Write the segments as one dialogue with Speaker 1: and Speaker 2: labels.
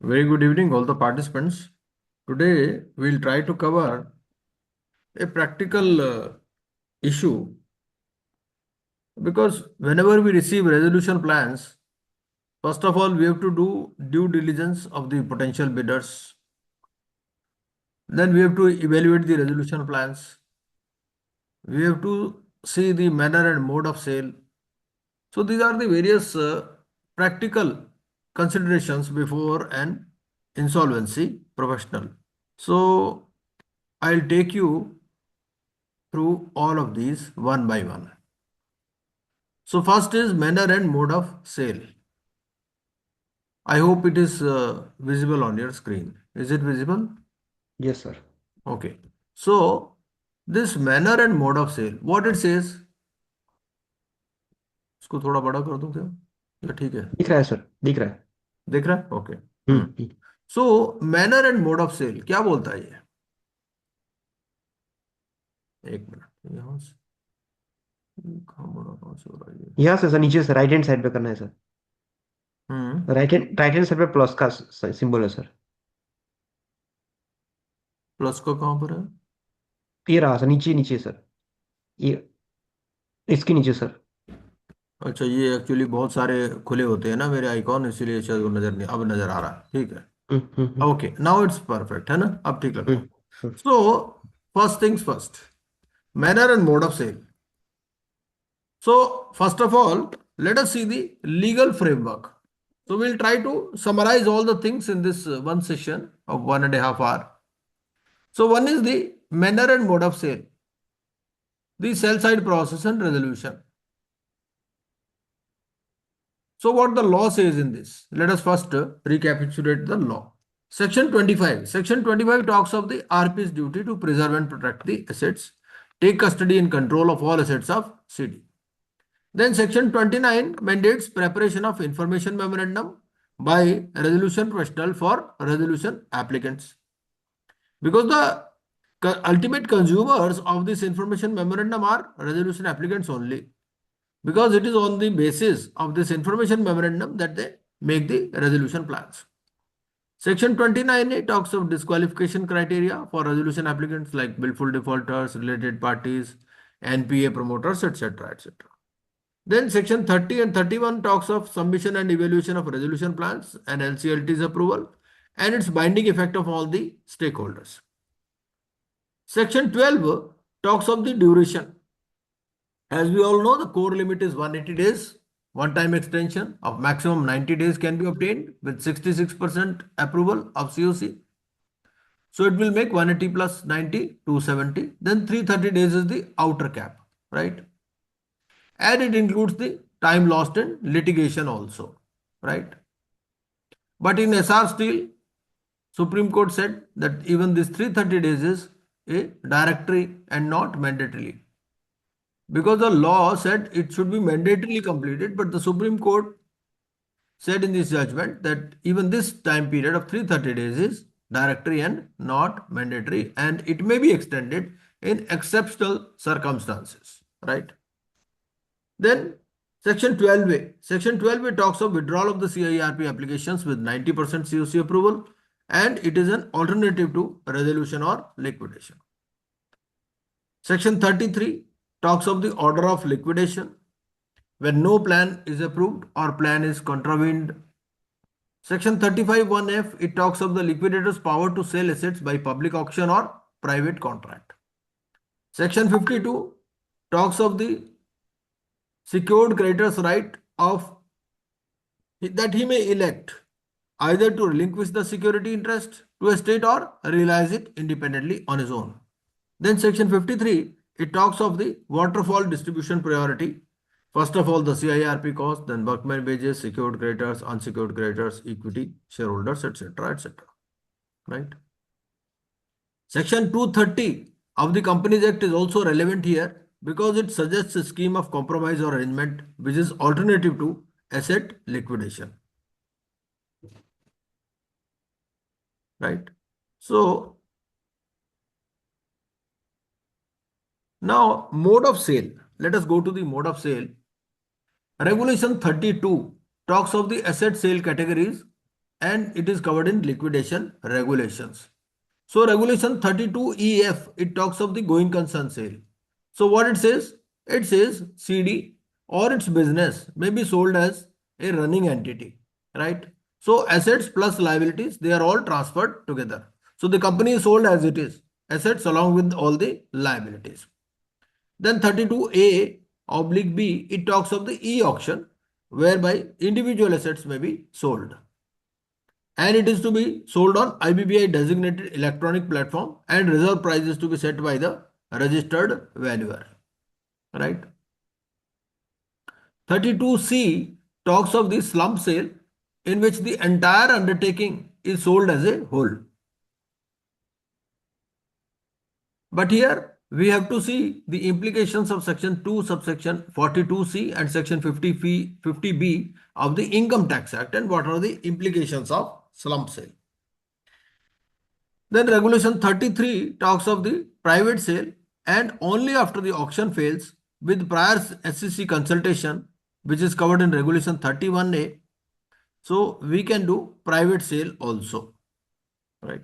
Speaker 1: Very good evening, all the participants. Today, we'll try to cover a practical issue because whenever we receive resolution plans, first of all, we have to do due diligence of the potential bidders. Then we have to evaluate the resolution plans. We have to see the manner and mode of sale. So these are the various practical considerations before an insolvency professional. So I'll take you through all of these one by one. So first is manner and mode of sale. I hope it is visible on your screen. Is it visible?
Speaker 2: Yes, sir.
Speaker 1: Okay. So this manner and mode of sale, what it says, इसको थोड़ा बड़ा कर दूं क्या? या ठीक है?
Speaker 2: दिख रहा है सर, दिख रहा है।
Speaker 1: देख रहा है? Okay.
Speaker 2: Hmm.
Speaker 1: So manner and mode of sale क्या बोलता है ये? एक मिनट यहाँ से कहाँ बड़ा कहाँ से हो रहा है ये?
Speaker 2: यहाँ से सर नीचे से राइट हैंड साइड पे करना है सर।
Speaker 1: हम्म.
Speaker 2: राइट हैंड साइड पे प्लस का सिंबल है सर।
Speaker 1: प्लस का कहाँ पर है?
Speaker 2: ये रहा सर, नीचे नीचे सर। ये इसके नीचे सर।
Speaker 1: अच्छा, ये एक्चुअली बहुत सारे खुले होते हैं ना मेरे आइकॉन, इसीलिए शायद वो नजर नहीं, अब नजर आ रहा है. ठीक है.
Speaker 2: Hmm hmm hmm
Speaker 1: okay, now it's perfect है ना, अब ठीक लग रहा है.
Speaker 2: Hmm.
Speaker 1: So first things first, manner and mode of sale. So first of all, let us see the legal framework. So we'll try to summarize all the things in this one session of 1.5 hour. So one is the manner and mode of sale, the sell side process and resolution. So what the law says in this? Let us first recapitulate the law. Section 25. Section 25 talks of the RP's duty to preserve and protect the assets, take custody and control of all assets of CD. Then Section 29 mandates preparation of information memorandum by resolution professional for resolution applicants. Because the ultimate consumers of this information memorandum are resolution applicants only. Because it is on the basis of this information memorandum that they make the resolution plans. Section 29A talks of disqualification criteria for resolution applicants like willful defaulters, related parties, NPA promoters, etc. etc. Then section 30 and 31 talks of submission and evaluation of resolution plans and NCLT's approval and its binding effect of all the stakeholders. Section 12 talks of the duration. As we all know, the core limit is 180 days. One-time extension of maximum 90 days can be obtained with 66% approval of COC. So it will make 180 plus 90, 270. Then 330 days is the outer cap, right? And it includes the time lost in litigation also, right? But in SR Steel, Supreme Court said that even this 330 days is a directory and not mandatorily. Because the law said it should be mandatorily completed, but the Supreme Court said in this judgment that even this time period of 330 days is directory and not mandatory, and it may be extended in exceptional circumstances, right? Then Section 12A. Section 12A talks of withdrawal of the CIRP applications with 90% COC approval, and it is an alternative to resolution or liquidation. Section 33 talks of the order of liquidation when no plan is approved or plan is contravened. Section 35(1)(f), it talks of the liquidator's power to sell assets by public auction or private contract. Section 52 talks of the secured creditor's right of that he may elect either to relinquish the security interest to a state or realize it independently on his own. Then section 53, it talks of the waterfall distribution priority. First of all, the CIRP cost, then workman wages, secured creditors, unsecured creditors, equity, shareholders, etc., etc. Right? Section 230 of the Companies Act is also relevant here because it suggests a scheme of compromise or arrangement which is alternative to asset liquidation. Right? So, now mode of sale. Let us go to the mode of sale. Regulation 32 talks of the asset sale categories and it is covered in liquidation regulations. So regulation 32EF, it talks of the going concern sale. So what it says? It says CD or its business may be sold as a running entity, right? So assets plus liabilities, they are all transferred together. So the company is sold as it is, assets along with all the liabilities. Then 32A oblique B, it talks of the e-auction whereby individual assets may be sold. And it is to be sold on IBBI designated electronic platform and reserve price is to be set by the registered valuer, right? 32C talks of the slump sale in which the entire undertaking is sold as a whole. But here we have to see the implications of section 2 subsection 42C and section 50B of the Income Tax Act and what are the implications of slump sale. Then regulation 33 talks of the private sale and only after the auction fails with prior SEC consultation, which is covered in regulation 31A. So we can do private sale also, right?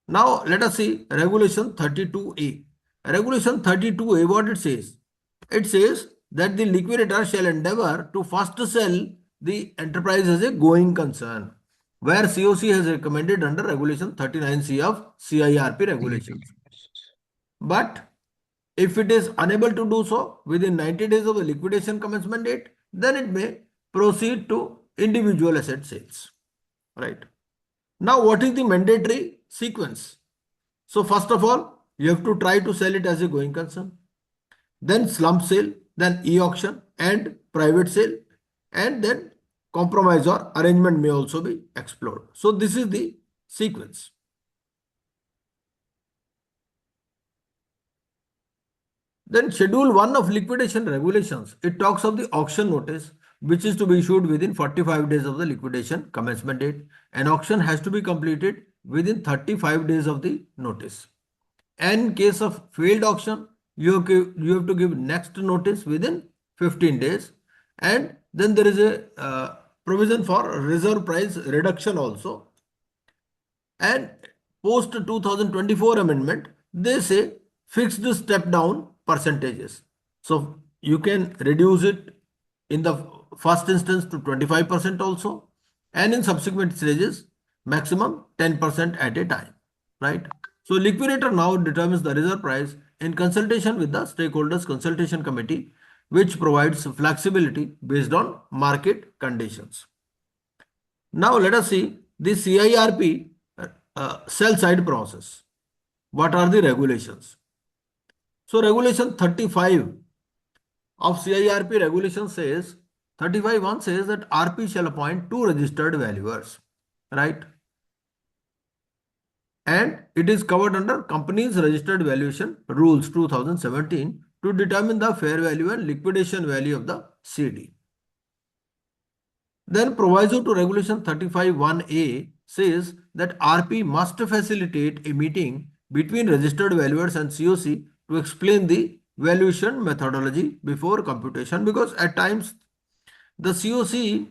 Speaker 1: Now let us see regulation 32A. Regulation 32A, what it says? It says that the liquidator shall endeavor to first sell the enterprise as a going concern, where COC has recommended under regulation 39C of CIRP regulations. But if it is unable to do so within 90 days of the liquidation commencement date, then it may proceed to individual asset sales, right? Now, what is the mandatory sequence? So, first of all, you have to try to sell it as a going concern, then slump sale, then e-auction and private sale, and then compromise or arrangement may also be explored. So, this is the sequence. Then Schedule 1 of liquidation regulations, it talks of the auction notice which is to be issued within 45 days of the liquidation commencement date. An auction has to be completed within 35 days of the notice. And in case of failed auction, you have to give next notice within 15 days. And then there is a provision for reserve price reduction also. And post 2024 amendment, they say fixed step down percentages. So you can reduce it in the first instance to 25% also, and in subsequent stages, maximum 10% at a time, right? So liquidator now determines the reserve price in consultation with the stakeholders consultation committee, which provides flexibility based on market conditions. Now let us see the CIRP sell side process. What are the regulations? So regulation 35 of CIRP regulation says, 35(1) says that RP shall appoint two registered valuers, right? And it is covered under Companies Registered Valuation Rules 2017 to determine the fair value and liquidation value of the CD. Then proviso to regulation 35(1)A says that RP must facilitate a meeting between registered valuers and COC to explain the valuation methodology before computation, because at times the COC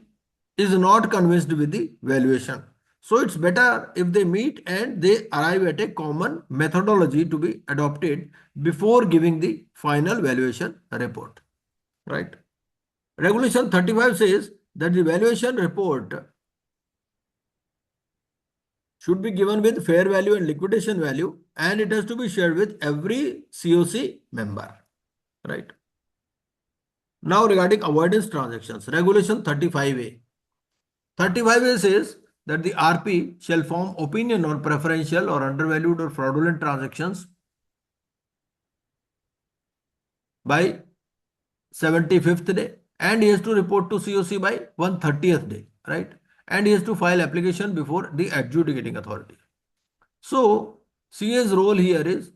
Speaker 1: is not convinced with the valuation. So it's better if they meet and they arrive at a common methodology to be adopted before giving the final valuation report, right? Regulation 35 says that the valuation report should be given with fair value and liquidation value, and it has to be shared with every COC member, right? Now regarding avoidance transactions, regulation 35A. 35A says that the RP shall form opinion on preferential or undervalued or fraudulent transactions by 75th day, and he has to report to COC by 130th day, right? And he has to file application before the adjudicating authority. So CA's role here is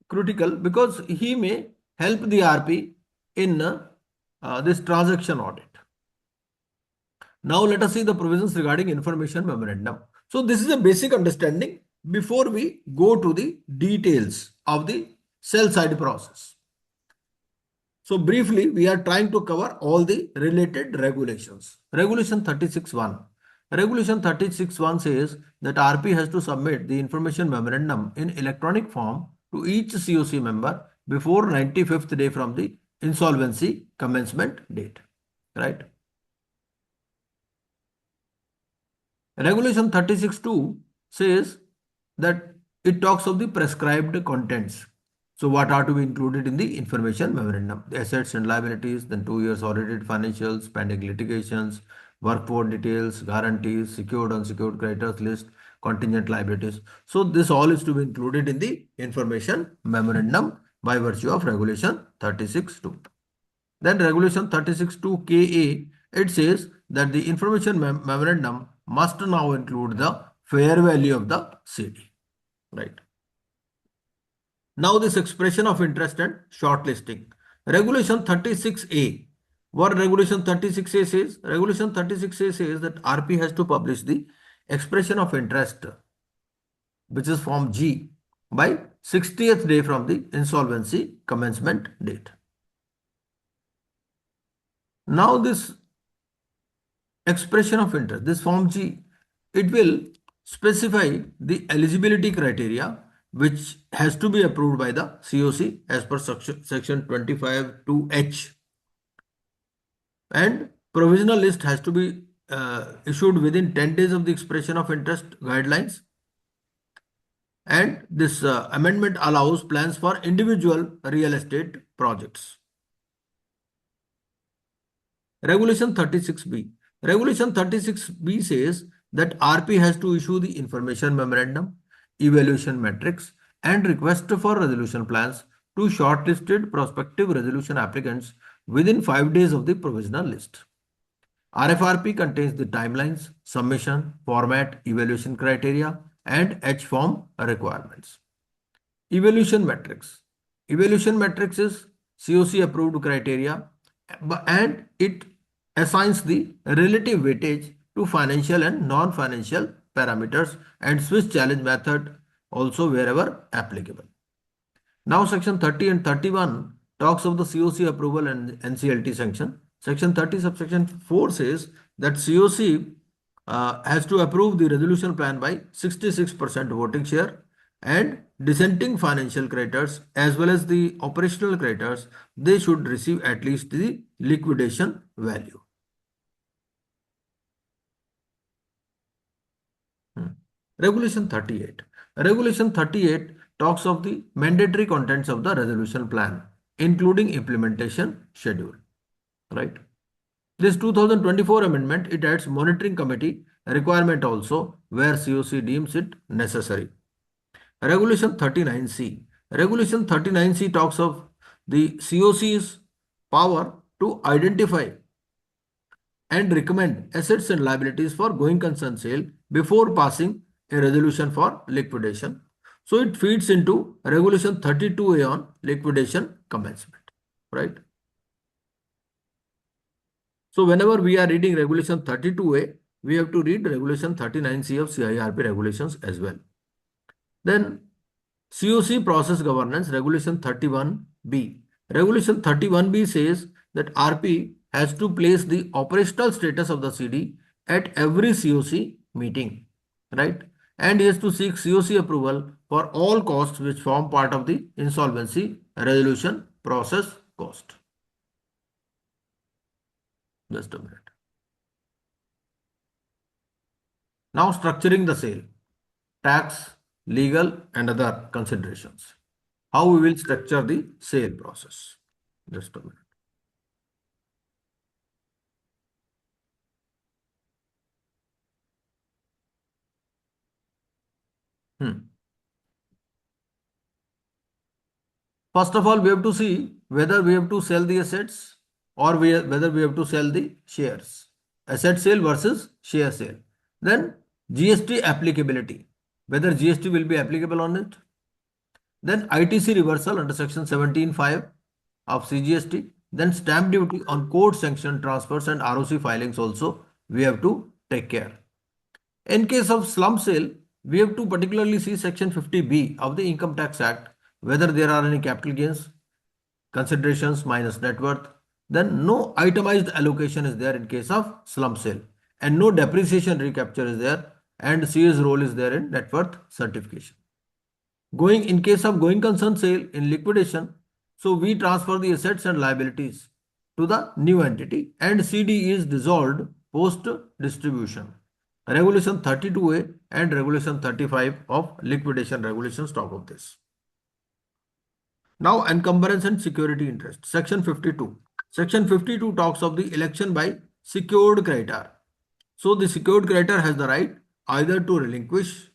Speaker 1: critical because he may help the RP in this transaction audit. Now let us see the provisions regarding information memorandum. So this is a basic understanding before we go to the details of the sell side process. So briefly, we are trying to cover all the related regulations. Regulation 36(1). Regulation 36(1) says that RP has to submit the information memorandum in electronic form to each COC member before 95th day from the insolvency commencement date. Right? Regulation 36(2) says that it talks of the prescribed contents. So what are to be included in the information memorandum? The assets and liabilities, then 2 years audited financials, pending litigations, workforce details, guarantees, secured, unsecured creditors list, contingent liabilities. So this all is to be included in the information memorandum by virtue of regulation 36(2). Then regulation 36(2) KA, it says that the information memorandum must now include the fair value of the CD. Right. Now this expression of interest and shortlisting. Regulation 36A. What regulation 36A says? Regulation 36A says that RP has to publish the expression of interest, which is form G, by 60th day from the insolvency commencement date. Now this expression of interest, this form G, it will specify the eligibility criteria which has to be approved by the COC as per section 25(2)(h), and provisional list has to be issued within 10 days of the expression of interest guidelines, and this amendment allows plans for individual real estate projects. Regulation 36B. Regulation 36B says that RP has to issue the information memorandum, evaluation metrics, and request for resolution plans to shortlisted prospective resolution applicants within 5 days of the provisional list. RFRP contains the timelines, submission, format, evaluation criteria, and H form requirements. Evaluation metrics. Evaluation metrics is COC approved criteria, and it assigns the relative weightage to financial and non-financial parameters and Swiss challenge method also wherever applicable. Now section 30 and 31 talks of the COC approval and NCLT sanction. Section 30 subsection 4 says that COC has to approve the resolution plan by 66% voting share, and dissenting financial creditors as well as the operational creditors, they should receive at least the liquidation value. Regulation 38. Regulation 38 talks of the mandatory contents of the resolution plan, including implementation schedule. Right. This 2024 amendment, it adds monitoring committee requirement also where COC deems it necessary. Regulation 39C. Regulation 39C talks of the COC's power to identify and recommend assets and liabilities for going concern sale before passing a resolution for liquidation. So it feeds into Regulation 32A on liquidation commencement. Right. So whenever we are reading Regulation 32A, we have to read Regulation 39C of CIRP regulations as well. Then COC process governance, Regulation 31B. Regulation 31B says that RP has to place the operational status of the CD at every COC meeting, right? And he has to seek COC approval for all costs which form part of the insolvency resolution process cost. Just a minute. Now structuring the sale, tax, legal and other considerations. How we will structure the sale process. Just a minute. First of all, we have to see whether we have to sell the assets or whether we have to sell the shares. Asset sale versus share sale. Then GST applicability, whether GST will be applicable on it. Then ITC reversal under section 17(5) of CGST. Then stamp duty on court sanctioned transfers and ROC filings also we have to take care. In case of slump sale, we have to particularly see section 50B of the Income Tax Act, whether there are any capital gains, considerations minus net worth. Then no itemized allocation is there in case of slump sale. and no depreciation recapture is there, and CA's role is there in net worth certification. Going in case of going concern sale in liquidation, so we transfer the assets and liabilities to the new entity and CD is dissolved post distribution. Regulation 32A and Regulation 35 of liquidation regulations talk of this. Now, encumbrance and security interest. Section 52. Section 52 talks of the election by secured creditor. So, the secured creditor has the right either to relinquish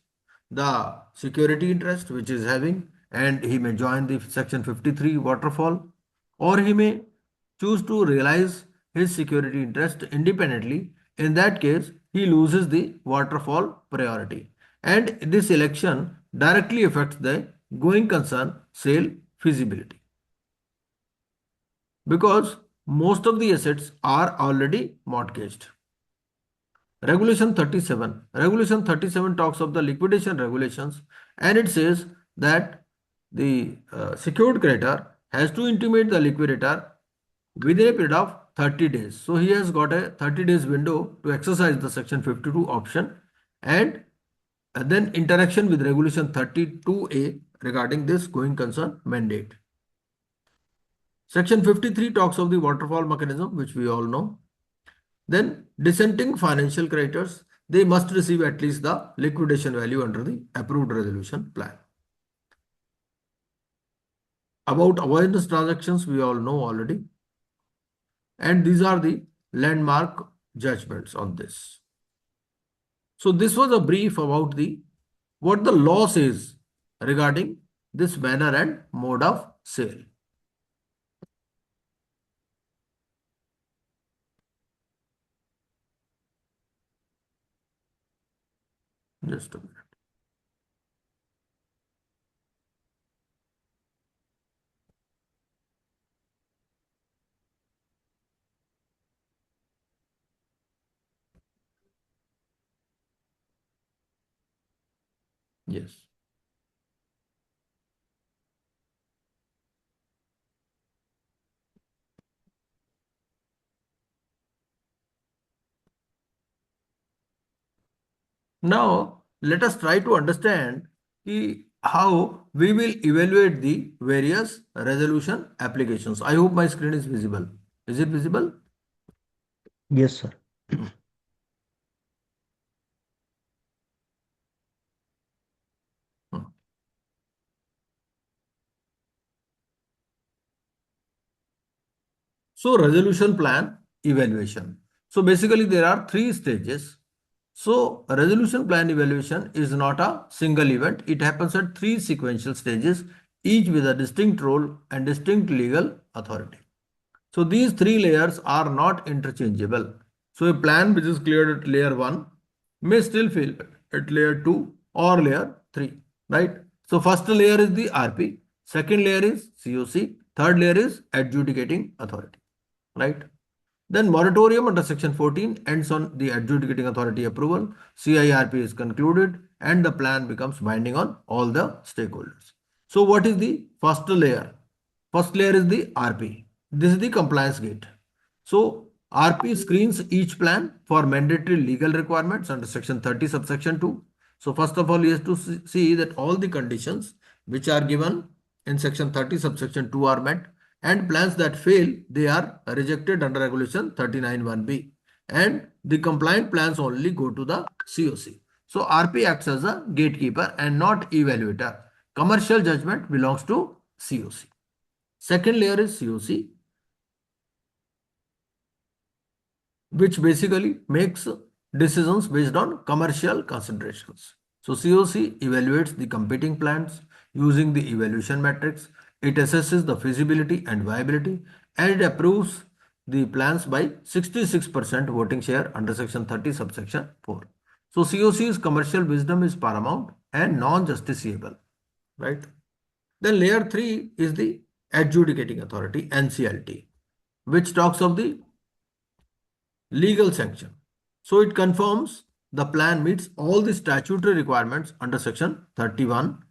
Speaker 1: the security interest which is having and he may join the section 53 waterfall, or he may choose to realize his security interest independently. In that case, he loses the waterfall priority. And this election directly affects the going concern sale feasibility because most of the assets are already mortgaged. Regulation 37. Regulation 37 talks of the liquidation regulations and it says that the secured creditor has to intimate the liquidator within a period of 30 days. So he has got a 30 days window to exercise the section 52 option and then interaction with regulation 32A regarding this going concern mandate. Section 53 talks of the waterfall mechanism, which we all know. Then dissenting financial creditors, they must receive at least the liquidation value under the approved resolution plan. About avoidance transactions, we all know already. And these are the landmark judgments on this. So this was a brief about the what the law says regarding this manner and mode of sale. Just a minute. Yes. Now, let us try to understand how we will evaluate the various resolution applications. I hope my screen is visible. Is it visible?
Speaker 2: Yes, sir.
Speaker 1: Hmm. So, resolution plan evaluation. So, basically, there are three stages. So, a resolution plan evaluation is not a single event. It happens at three sequential stages, each with a distinct role and distinct legal authority. So, these three layers are not interchangeable. So, a plan which is cleared at layer 1 may still fail at layer 2 or layer 3, right? So, first layer is the RP, second layer is COC, third layer is adjudicating authority, right? Then moratorium under section 14 ends on the adjudicating authority approval. CIRP is concluded and the plan becomes binding on all the stakeholders. So what is the first layer? First layer is the RP. This is the compliance gate. So RP screens each plan for mandatory legal requirements under section 30 subsection 2. So first of all, he has to see that all the conditions which are given in section 30 subsection 2 are met and plans that fail, they are rejected under regulation 39(1)(b). And the compliant plans only go to the COC. So RP acts as a gatekeeper and not evaluator. Commercial judgment belongs to COC. Second layer is COC, which basically makes decisions based on commercial considerations. So COC evaluates the competing plans using the evaluation matrix. It assesses the feasibility and viability and it approves the plans by 66% voting share under section 30 subsection 4. So COC's commercial wisdom is paramount and non-justiciable, right? Then layer 3 is the adjudicating authority, NCLT, which talks of the legal sanction. So it confirms the plan meets all the statutory requirements under section 31.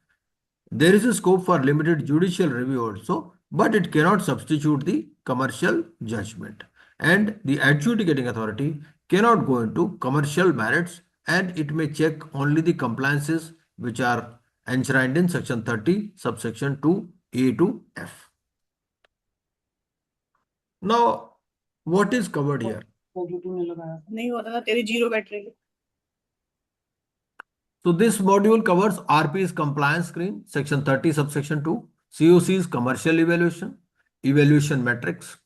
Speaker 1: There is a scope for limited judicial review also, but it cannot substitute the commercial judgment. And the adjudicating authority cannot go into commercial merits, and it may check only the compliances which are enshrined in section 30 subsection 2A to F. Now, what is covered here?
Speaker 3: नहीं होता था तेरी zero battery.
Speaker 1: So this module covers RP's compliance screen, section 30 subsection 2, COC's commercial evaluation, evaluation metrics,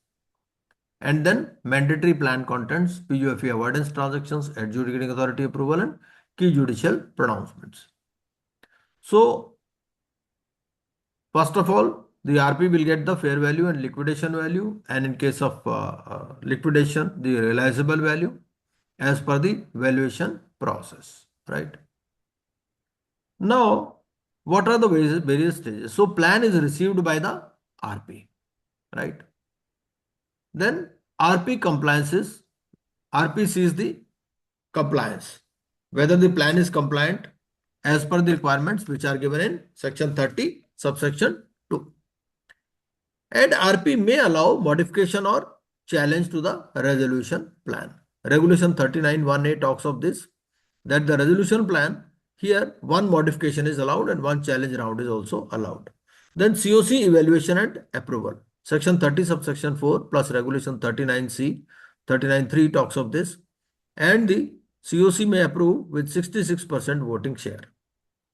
Speaker 1: and then mandatory plan contents, PUFE avoidance transactions, adjudicating authority approval, and key judicial pronouncements. So, first of all, the RP will get the fair value and liquidation value, and in case of liquidation, the realizable value as per the valuation process, right? Now, what are the various stages? So, plan is received by the RP, right? Then RP compliances, RP sees the compliance, whether the plan is compliant as per the requirements which are given in section 30 subsection 2. And RP may allow modification or challenge to the resolution plan. Regulation 39(1)(a) talks of this, that the resolution plan, here one modification is allowed and one challenge round is also allowed. Then COC evaluation and approval. Section 30 subsection 4 plus regulation 39C, 39(3) talks of this, and the COC may approve with 66% voting share.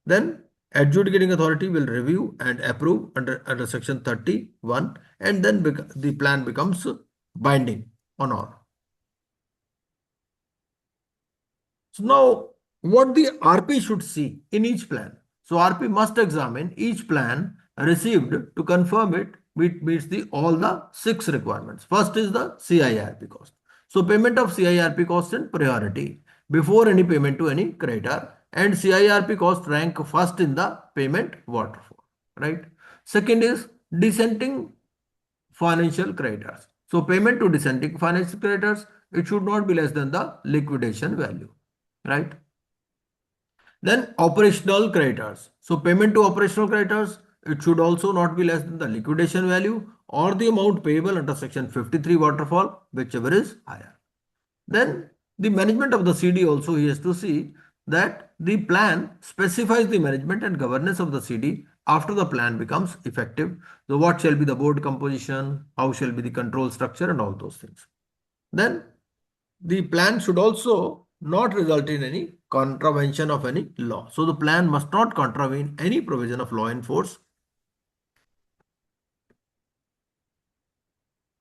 Speaker 1: Then adjudicating authority will review and approve under section 31, and then the plan becomes binding on all. So now what the RP should see in each plan. So RP must examine each plan received to confirm it meets all the 6 requirements. First is the CIRP cost. So payment of CIRP cost in priority before any payment to any creditor, and CIRP cost rank first in the payment waterfall, right? Second is dissenting financial creditors. So payment to dissenting financial creditors, it should not be less than the liquidation value, right? Then operational creditors. So payment to operational creditors, it should also not be less than the liquidation value or the amount payable under section 53 waterfall, whichever is higher. Then the management of the CD also, he has to see that the plan specifies the management and governance of the CD after the plan becomes effective. So what shall be the board composition, how shall be the control structure, and all those things. Then the plan should also not result in any contravention of any law. So the plan must not contravene any provision of law in force.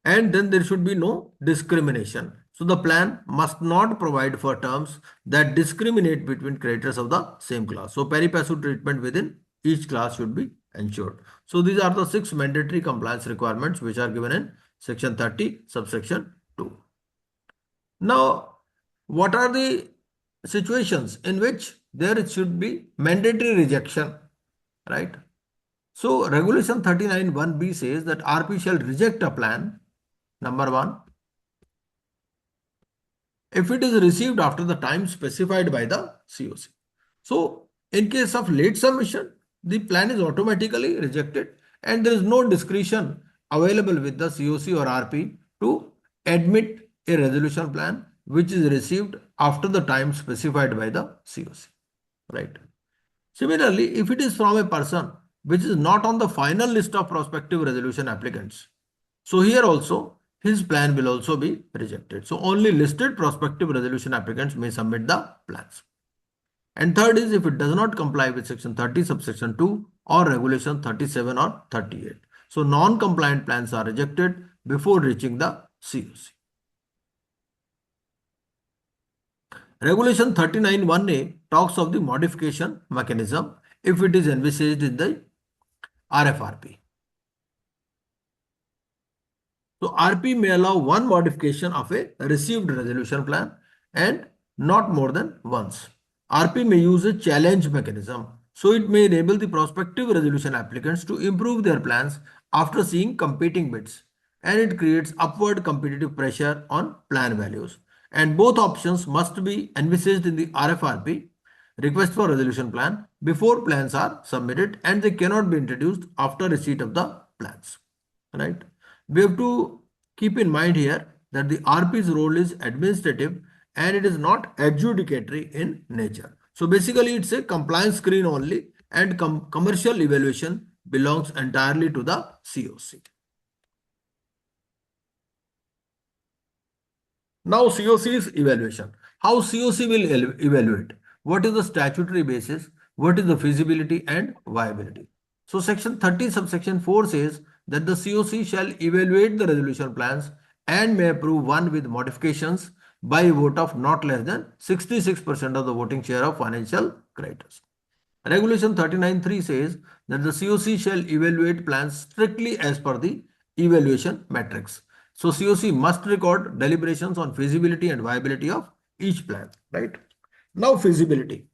Speaker 1: And then there should be no discrimination. So the plan must not provide for terms that discriminate between creditors of the same class. So pari passu treatment within each class should be ensured. So these are the 6 mandatory compliance requirements which are given in section 30 subsection 2. Now, what are the situations in which there should be mandatory rejection, right? So regulation 39(1)(b) says that RP shall reject a plan, number 1, if it is received after the time specified by the COC. So in case of late submission, the plan is automatically rejected and there is no discretion available with the COC or RP to admit a resolution plan which is received after the time specified by the COC, right? Similarly, if it is from a person which is not on the final list of prospective resolution applicants, so here also his plan will also be rejected. So only listed prospective resolution applicants may submit the plans. And third is if it does not comply with section 30 subsection 2 or regulation 37 or 38. So non-compliant plans are rejected before reaching the COC. Regulation 39(1)(a) talks of the modification mechanism if it is envisaged in the RFRP. So RP may allow one modification of a received resolution plan and not more than once. RP may use a challenge mechanism. So it may enable the prospective resolution applicants to improve their plans after seeing competing bids, and it creates upward competitive pressure on plan values. And both options must be envisaged in the RFRP, request for resolution plan, before plans are submitted, and they cannot be introduced after receipt of the plans, right? We have to keep in mind here that the RP's role is administrative and it is not adjudicatory in nature. So basically it's a compliance screen only, and commercial evaluation belongs entirely to the COC. Now COC is evaluation. How COC will evaluate? What is the statutory basis? What is the feasibility and viability? So section 30 subsection 4 says that the COC shall evaluate the resolution plans and may approve one with modifications by a vote of not less than 66% of the voting share of financial creditors. Regulation 39.3 says that the COC shall evaluate plans strictly as per the evaluation matrix. So COC must record deliberations on feasibility and viability of each plan, right? Now feasibility.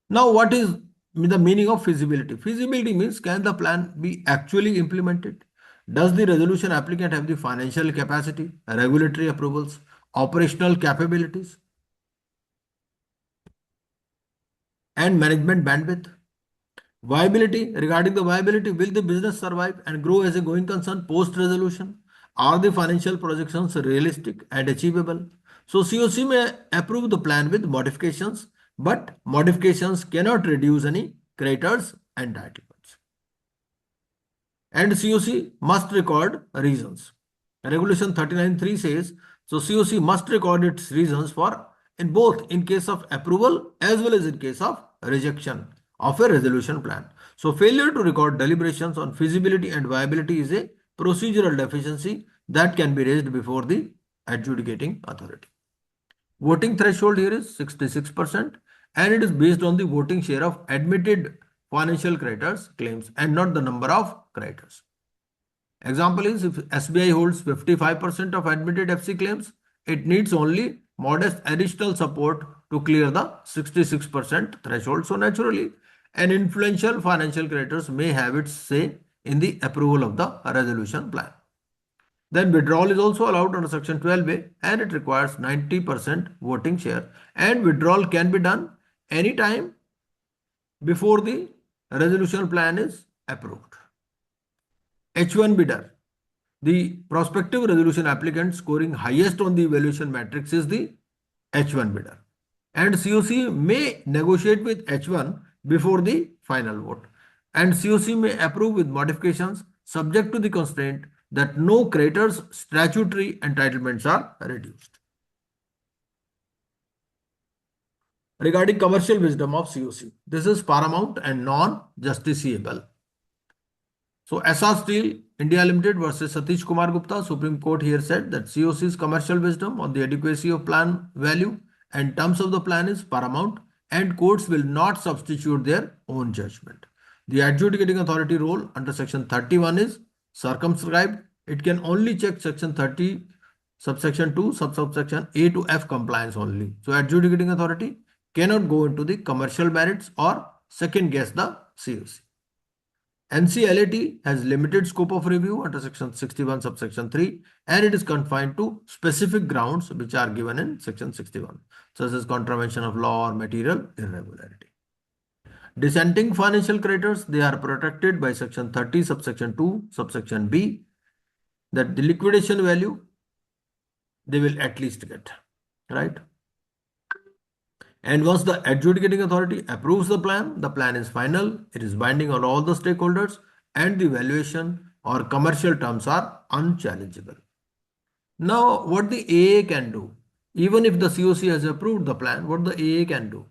Speaker 1: Now what is the meaning of feasibility? Feasibility means, can the plan be actually implemented? Does the resolution applicant have the financial capacity, regulatory approvals, operational capabilities, and management bandwidth? Viability. Regarding the viability, will the business survive and grow as a going concern post resolution? Are the financial projections realistic and achievable? So COC may approve the plan with modifications, but modifications cannot reduce any creditors' entitlements. And COC must record reasons. Regulation 39.3 says, so COC must record its reasons for in both in case of approval as well as in case of rejection of a resolution plan. So failure to record deliberations on feasibility and viability is a procedural deficiency that can be raised before the adjudicating authority. Voting threshold here is 66%, and it is based on the voting share of admitted financial creditors claims and not the number of creditors. Example is, if SBI holds 55% of admitted FC claims, it needs only modest additional support to clear the 66% threshold. So naturally, an influential financial creditors may have its say in the approval of the resolution plan. Then withdrawal is also allowed under section 12A, and it requires 90% voting share, and withdrawal can be done anytime before the resolution plan is approved. H1 bidder. The prospective resolution applicant scoring highest on the evaluation matrix is the H1 bidder. And COC may negotiate with H1 before the final vote. And COC may approve with modifications subject to the constraint that no creditors' statutory entitlements are reduced. Regarding commercial wisdom of COC, this is paramount and non-justiciable. So Essar Steel India Limited versus Satish Kumar Gupta, Supreme Court here said that COC's commercial wisdom on the adequacy of plan value and terms of the plan is paramount, and courts will not substitute their own judgment. The adjudicating authority role under section 31 is circumscribed. It can only check section 30 subsection 2 subsection A to F compliance only. So adjudicating authority cannot go into the commercial merits or second guess the COC. NCLAT has limited scope of review under section 61 subsection 3, and it is confined to specific grounds which are given in section 61, such as contravention of law or material irregularity. Dissenting financial creditors, they are protected by section 30 subsection 2 subsection B, that the liquidation value they will at least get, right? And once the adjudicating authority approves the plan is final, it is binding on all the stakeholders, and the valuation or commercial terms are unchallengeable. Now, what the AA can do, even if the COC has approved the plan, what the AA can do?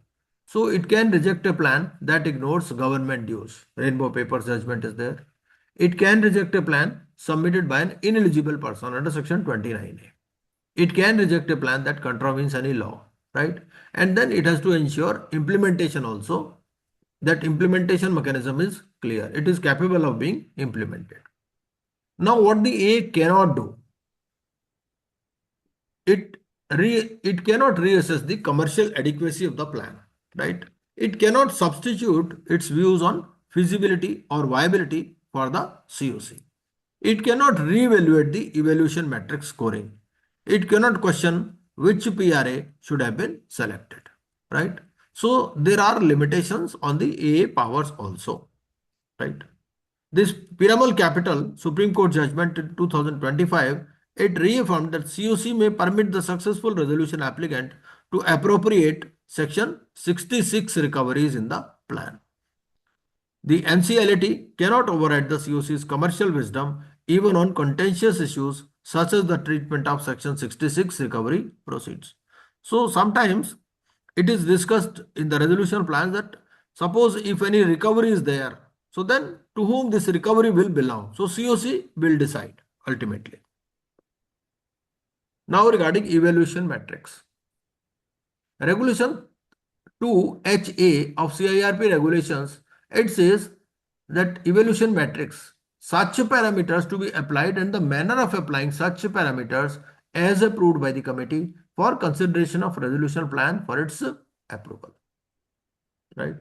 Speaker 1: So, it can reject a plan that ignores government dues. Rainbow Papers judgment is there. It can reject a plan submitted by an ineligible person under section 29A. It can reject a plan that contravenes any law, right? And then it has to ensure implementation also, that implementation mechanism is clear. It is capable of being implemented. Now, what the A cannot do, it cannot reassess the commercial adequacy of the plan, right? It cannot substitute its views on feasibility or viability for the COC. It cannot reevaluate the evaluation matrix scoring. It cannot question which PRA should have been selected, right? So there are limitations on the AA powers also, right? This Piramal Capital Supreme Court judgment in 2025, it reaffirmed that COC may permit the successful resolution applicant to appropriate Section 66 recoveries in the plan. The NCLAT cannot override the COC's commercial wisdom even on contentious issues such as the treatment of Section 66 recovery proceeds. So sometimes it is discussed in the resolution plan that suppose if any recovery is there, so then to whom this recovery will belong. So COC will decide ultimately. Now regarding evaluation metrics. Regulation 2HA of CIRP regulations, it says that evaluation metrics, such parameters to be applied and the manner of applying such parameters as approved by the committee for consideration of resolution plan for its approval. Right.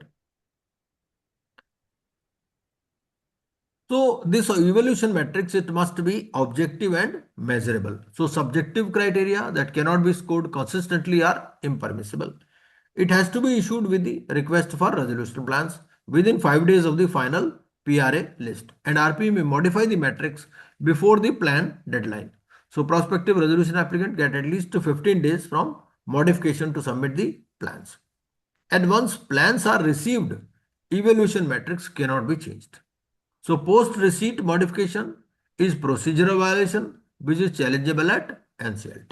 Speaker 1: So this evaluation matrix, it must be objective and measurable. So subjective criteria that cannot be scored consistently are impermissible. It has to be issued with the request for resolution plans within 5 days of the final PRA list, and RP may modify the matrix before the plan deadline. So prospective resolution applicant get at least 15 days from modification to submit the plans. And once plans are received, evaluation matrix cannot be changed. So post-receipt modification is procedural violation which is challengeable at NCLT.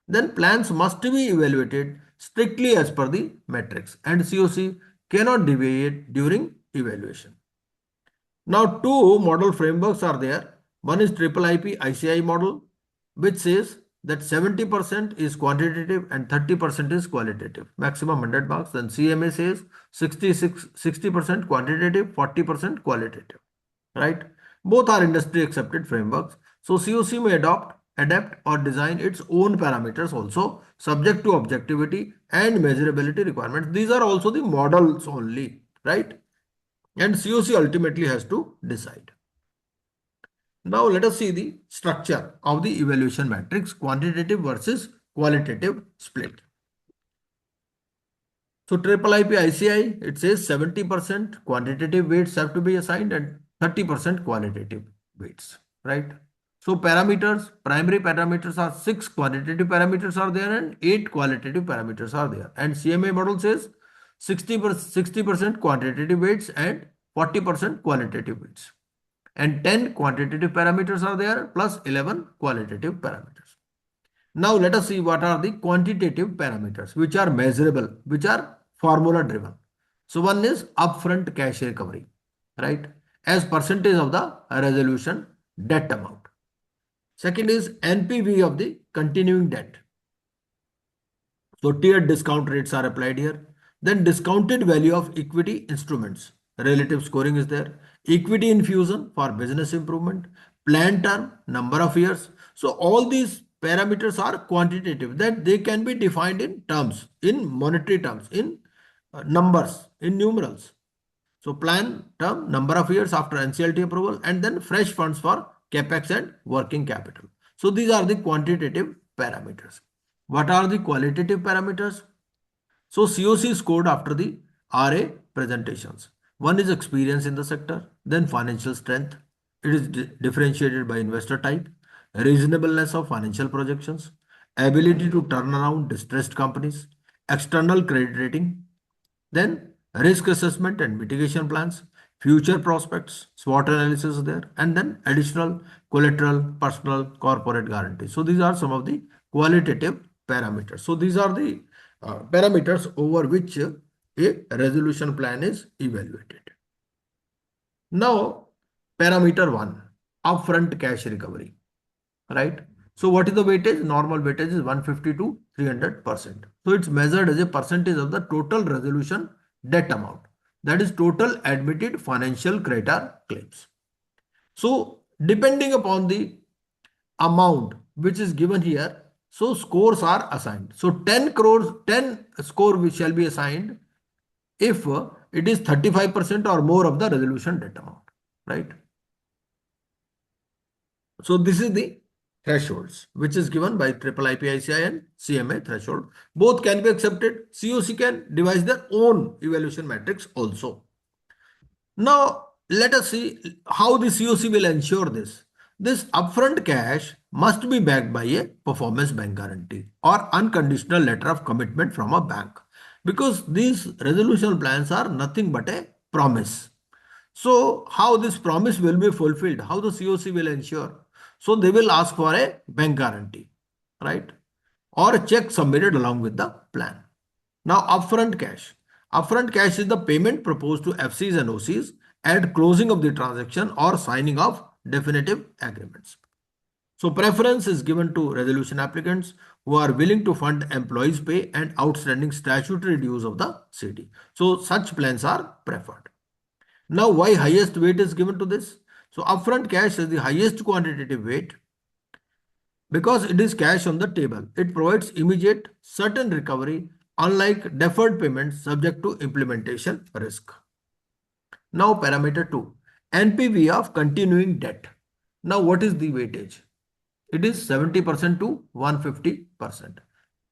Speaker 1: Then plans must be evaluated strictly as per the metrics and COC cannot deviate during evaluation. Now two model frameworks are there. One is triple IP ICI model which says that 70% is quantitative and 30% is qualitative, maximum 100 marks. Then CMA says 60% quantitative, 40% qualitative. Right? Both are industry accepted frameworks. So COC may adapt or design its own parameters also subject to objectivity and measurability requirements. These are also the models only, right? And COC ultimately has to decide. Now let us see the structure of the evaluation matrix, quantitative versus qualitative split. So triple IP ICI, it says 70% quantitative weights have to be assigned and 30% qualitative weights, right? So parameters, primary parameters are 6 quantitative parameters are there and 8 qualitative parameters are there. And CMA model says 60% quantitative weights and 40% qualitative weights. And 10 quantitative parameters are there plus 11 qualitative parameters. Now let us see what are the quantitative parameters which are measurable, which are formula driven. So one is upfront cash recovery, right? As percentage of the resolution debt amount. Second is NPV of the continuing debt. So tiered discount rates are applied here. Then discounted value of equity instruments. Relative scoring is there. Equity infusion for business improvement. Plan term, number of years. So all these parameters are quantitative that they can be defined in terms, in monetary terms, in numbers, in numerals. So plan term, number of years after NCLT approval, and then fresh funds for capex and working capital. So these are the quantitative parameters. What are the qualitative parameters? So COC is scored after the RA presentations. One is experience in the sector, then financial strength. It is differentiated by investor type, reasonableness of financial projections, ability to turn around distressed companies, external credit rating, then risk assessment and mitigation plans, future prospects, SWOT analysis there, and then additional collateral, personal, corporate guarantees. So these are some of the qualitative parameters. So these are the parameters over which a resolution plan is evaluated. Now, parameter 1, upfront cash recovery, right? So what is the weightage? Normal weightage is 150 to 300%. So it's measured as a percentage of the total resolution debt amount. That is total admitted financial creditor claims. So depending upon the amount which is given here, so scores are assigned. So 10 crores, 10 score which shall be assigned if it is 35% or more of the resolution debt amount, right? So this is the thresholds which is given by triple IPICI and CMA threshold. Both can be accepted. COC can devise their own evaluation matrix also. Now let us see how the COC will ensure this. This upfront cash must be backed by a performance bank guarantee or unconditional letter of commitment from a bank, because these resolution plans are nothing but a promise. So, how this promise will be fulfilled, how the COC will ensure? So, they will ask for a bank guarantee, right? Or a check submitted along with the plan. Now, upfront cash. Upfront cash is the payment proposed to FCs and OCs at closing of the transaction or signing of definitive agreements. So, preference is given to resolution applicants who are willing to fund employees' pay and outstanding statutory dues of the CD. So, such plans are preferred. Now, why highest weight is given to this? So, upfront cash is the highest quantitative weight because it is cash on the table. It provides immediate, certain recovery, unlike deferred payments subject to implementation risk. Now, parameter 2, NPV of continuing debt. Now, what is the weightage? It is 70% to 150%.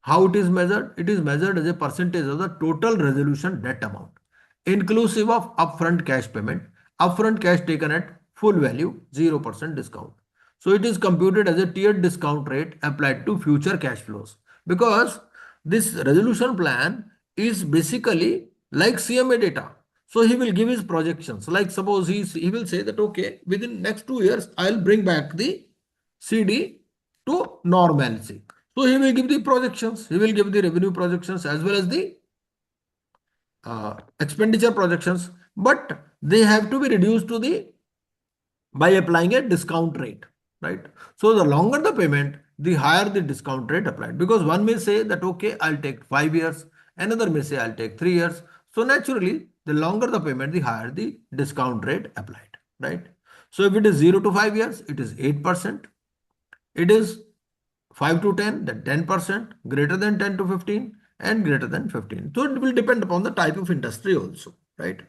Speaker 1: How it is measured? It is measured as a percentage of the total resolution debt amount, inclusive of upfront cash payment, upfront cash taken at full value, 0% discount. So it is computed as a tiered discount rate applied to future cash flows, because this resolution plan is basically like CMA data. So he will give his projections. Like suppose he will say that okay, within next 2 years I'll bring back the CD to normalcy. So he will give the projections, he will give the revenue projections as well as the expenditure projections, but they have to be reduced to the by applying a discount rate, right? So the longer the payment, the higher the discount rate applied, because one may say that okay, I'll take 5 years, another may say I'll take 3 years. So naturally, the longer the payment, the higher the discount rate applied, right? So if it is 0 to 5 years, it is 8%. It is 5 to 10, then 10%, greater than 10 to 15, and greater than 15. So it will depend upon the type of industry also, right?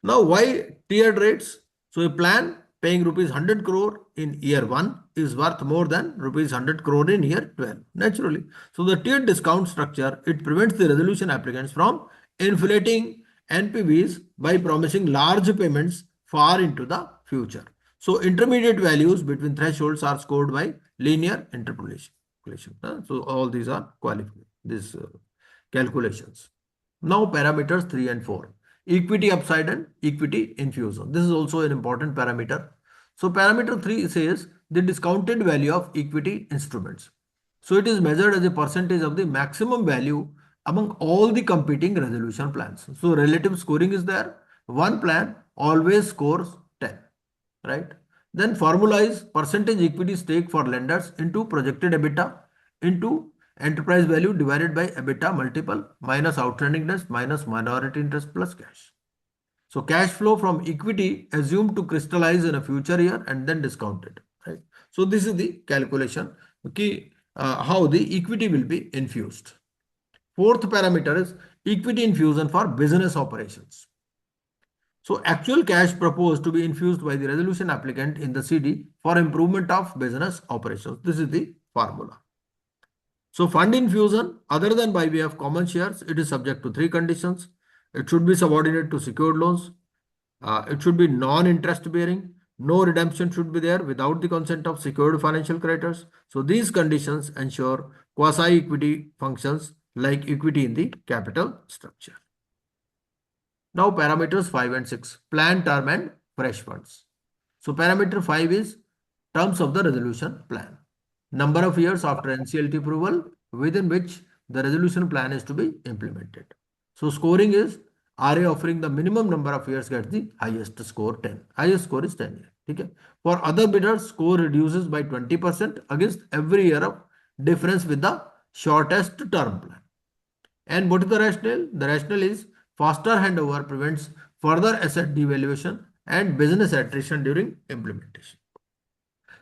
Speaker 1: Now, why tiered rates? So a plan paying rupees 100 crore in year 1 is worth more than rupees 100 crore in year 12, naturally. So the tiered discount structure, it prevents the resolution applicants from inflating NPVs by promising large payments far into the future. So intermediate values between thresholds are scored by linear interpolation. So all these are qualified, these calculations. Now parameters 3 and 4. Equity upside and equity infusion. This is also an important parameter. So parameter 3 says the discounted value of equity instruments. So it is measured as a percentage of the maximum value among all the competing resolution plans. So relative scoring is there. One plan always scores 10, right? Then formula is percentage equity stake for lenders into projected EBITDA into enterprise value divided by EBITDA multiple minus outstanding interest minus minority interest plus cash. So cash flow from equity assumed to crystallize in a future year and then discounted, right? So this is the calculation, okay, how the equity will be infused. Fourth parameter is equity infusion for business operations. So actual cash proposed to be infused by the resolution applicant in the CD for improvement of business operations. This is the formula. So fund infusion other than by way of common shares, it is subject to three conditions. It should be subordinate to secured loans. It should be non-interest bearing. No redemption should be there without the consent of secured financial creditors. So these conditions ensure quasi-equity functions like equity in the capital structure. Now parameters 5 and 6, plan term and fresh funds. So parameter 5 is terms of the resolution plan. Number of years after NCLT approval within which the resolution plan is to be implemented. So scoring is RA offering the minimum number of years gets the highest score 10. Highest score is 10 years. Okay. For other bidders, score reduces by 20% against every year of difference with the shortest term plan. And what is the rationale? The rationale is faster handover prevents further asset devaluation and business attrition during implementation.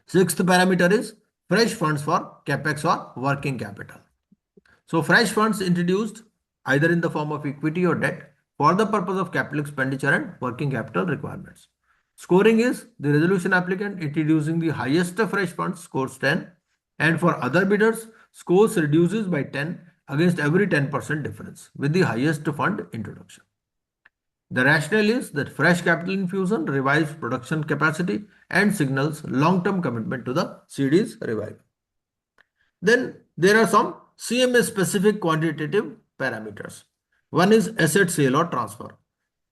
Speaker 1: Sixth parameter is fresh funds for capex or working capital. So fresh funds introduced either in the form of equity or debt for the purpose of capital expenditure and working capital requirements. Scoring is the resolution applicant introducing the highest fresh funds scores 10, and for other bidders scores reduces by 10 against every 10% difference with the highest fund introduction. The rationale is that fresh capital infusion revives production capacity and signals long-term commitment to the CD's revival. Then there are some CMA specific quantitative parameters. One is asset sale or transfer.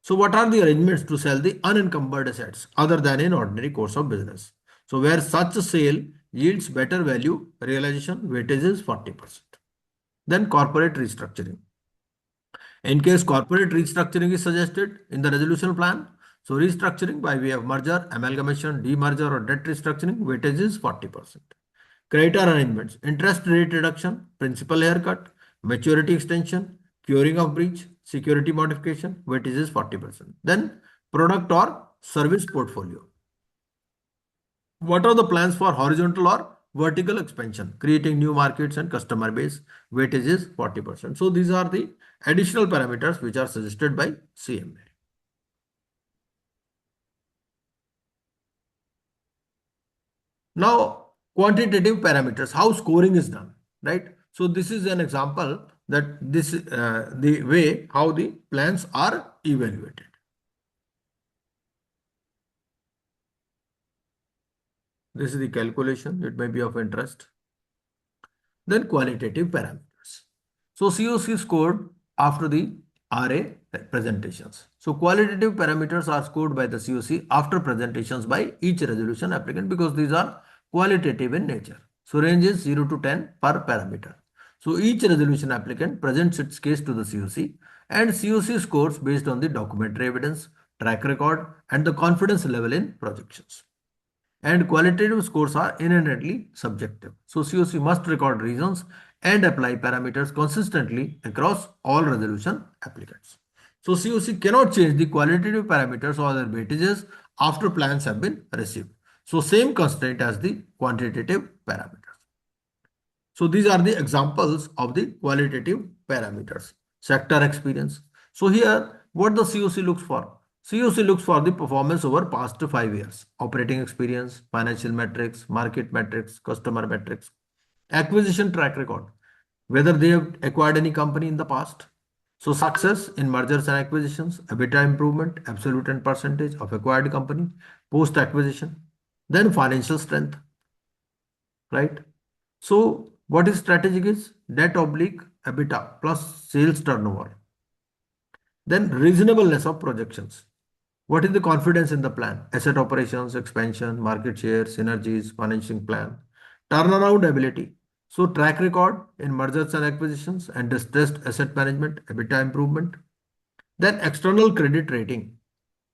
Speaker 1: So what are the arrangements to sell the unencumbered assets other than in ordinary course of business? So where such a sale yields better value realization, weightage is 40%. Then corporate restructuring. In case corporate restructuring is suggested in the resolution plan, so restructuring by way of merger, amalgamation, demerger or debt restructuring, weightage is 40%. Creditor arrangements, interest rate reduction, principal haircut, maturity extension, curing of breach, security modification, weightage is 40%. Then product or service portfolio. What are the plans for horizontal or vertical expansion, creating new markets and customer base? Weightage is 40%. So these are the additional parameters which are suggested by CMA. Now, quantitative parameters, how scoring is done, right? So this is an example that this the way how the plans are evaluated. This is the calculation. It may be of interest. Then qualitative parameters. So COC scored after the RA presentations. So qualitative parameters are scored by the COC after presentations by each resolution applicant because these are qualitative in nature. So range is 0 to 10 per parameter. So each resolution applicant presents its case to the COC and COC scores based on the documentary evidence, track record and the confidence level in projections. And qualitative scores are inherently subjective. So COC must record reasons and apply parameters consistently across all resolution applicants. So COC cannot change the qualitative parameters or their weightages after plans have been received. So same constraint as the quantitative parameters. So these are the examples of the qualitative parameters. Sector experience. So here what the COC looks for? COC looks for the performance over past 5 years, operating experience, financial metrics, market metrics, customer metrics, acquisition track record, whether they have acquired any company in the past. So success in mergers and acquisitions, EBITDA improvement, absolute and percentage of acquired company, post acquisition, then financial strength, right? So what is strategic is debt oblique EBITDA plus sales turnover. Then reasonableness of projections. What is the confidence in the plan? Asset operations, expansion, market share, synergies, financing plan, turnaround ability. So track record in mergers and acquisitions and distressed asset management, EBITDA improvement. Then external credit rating,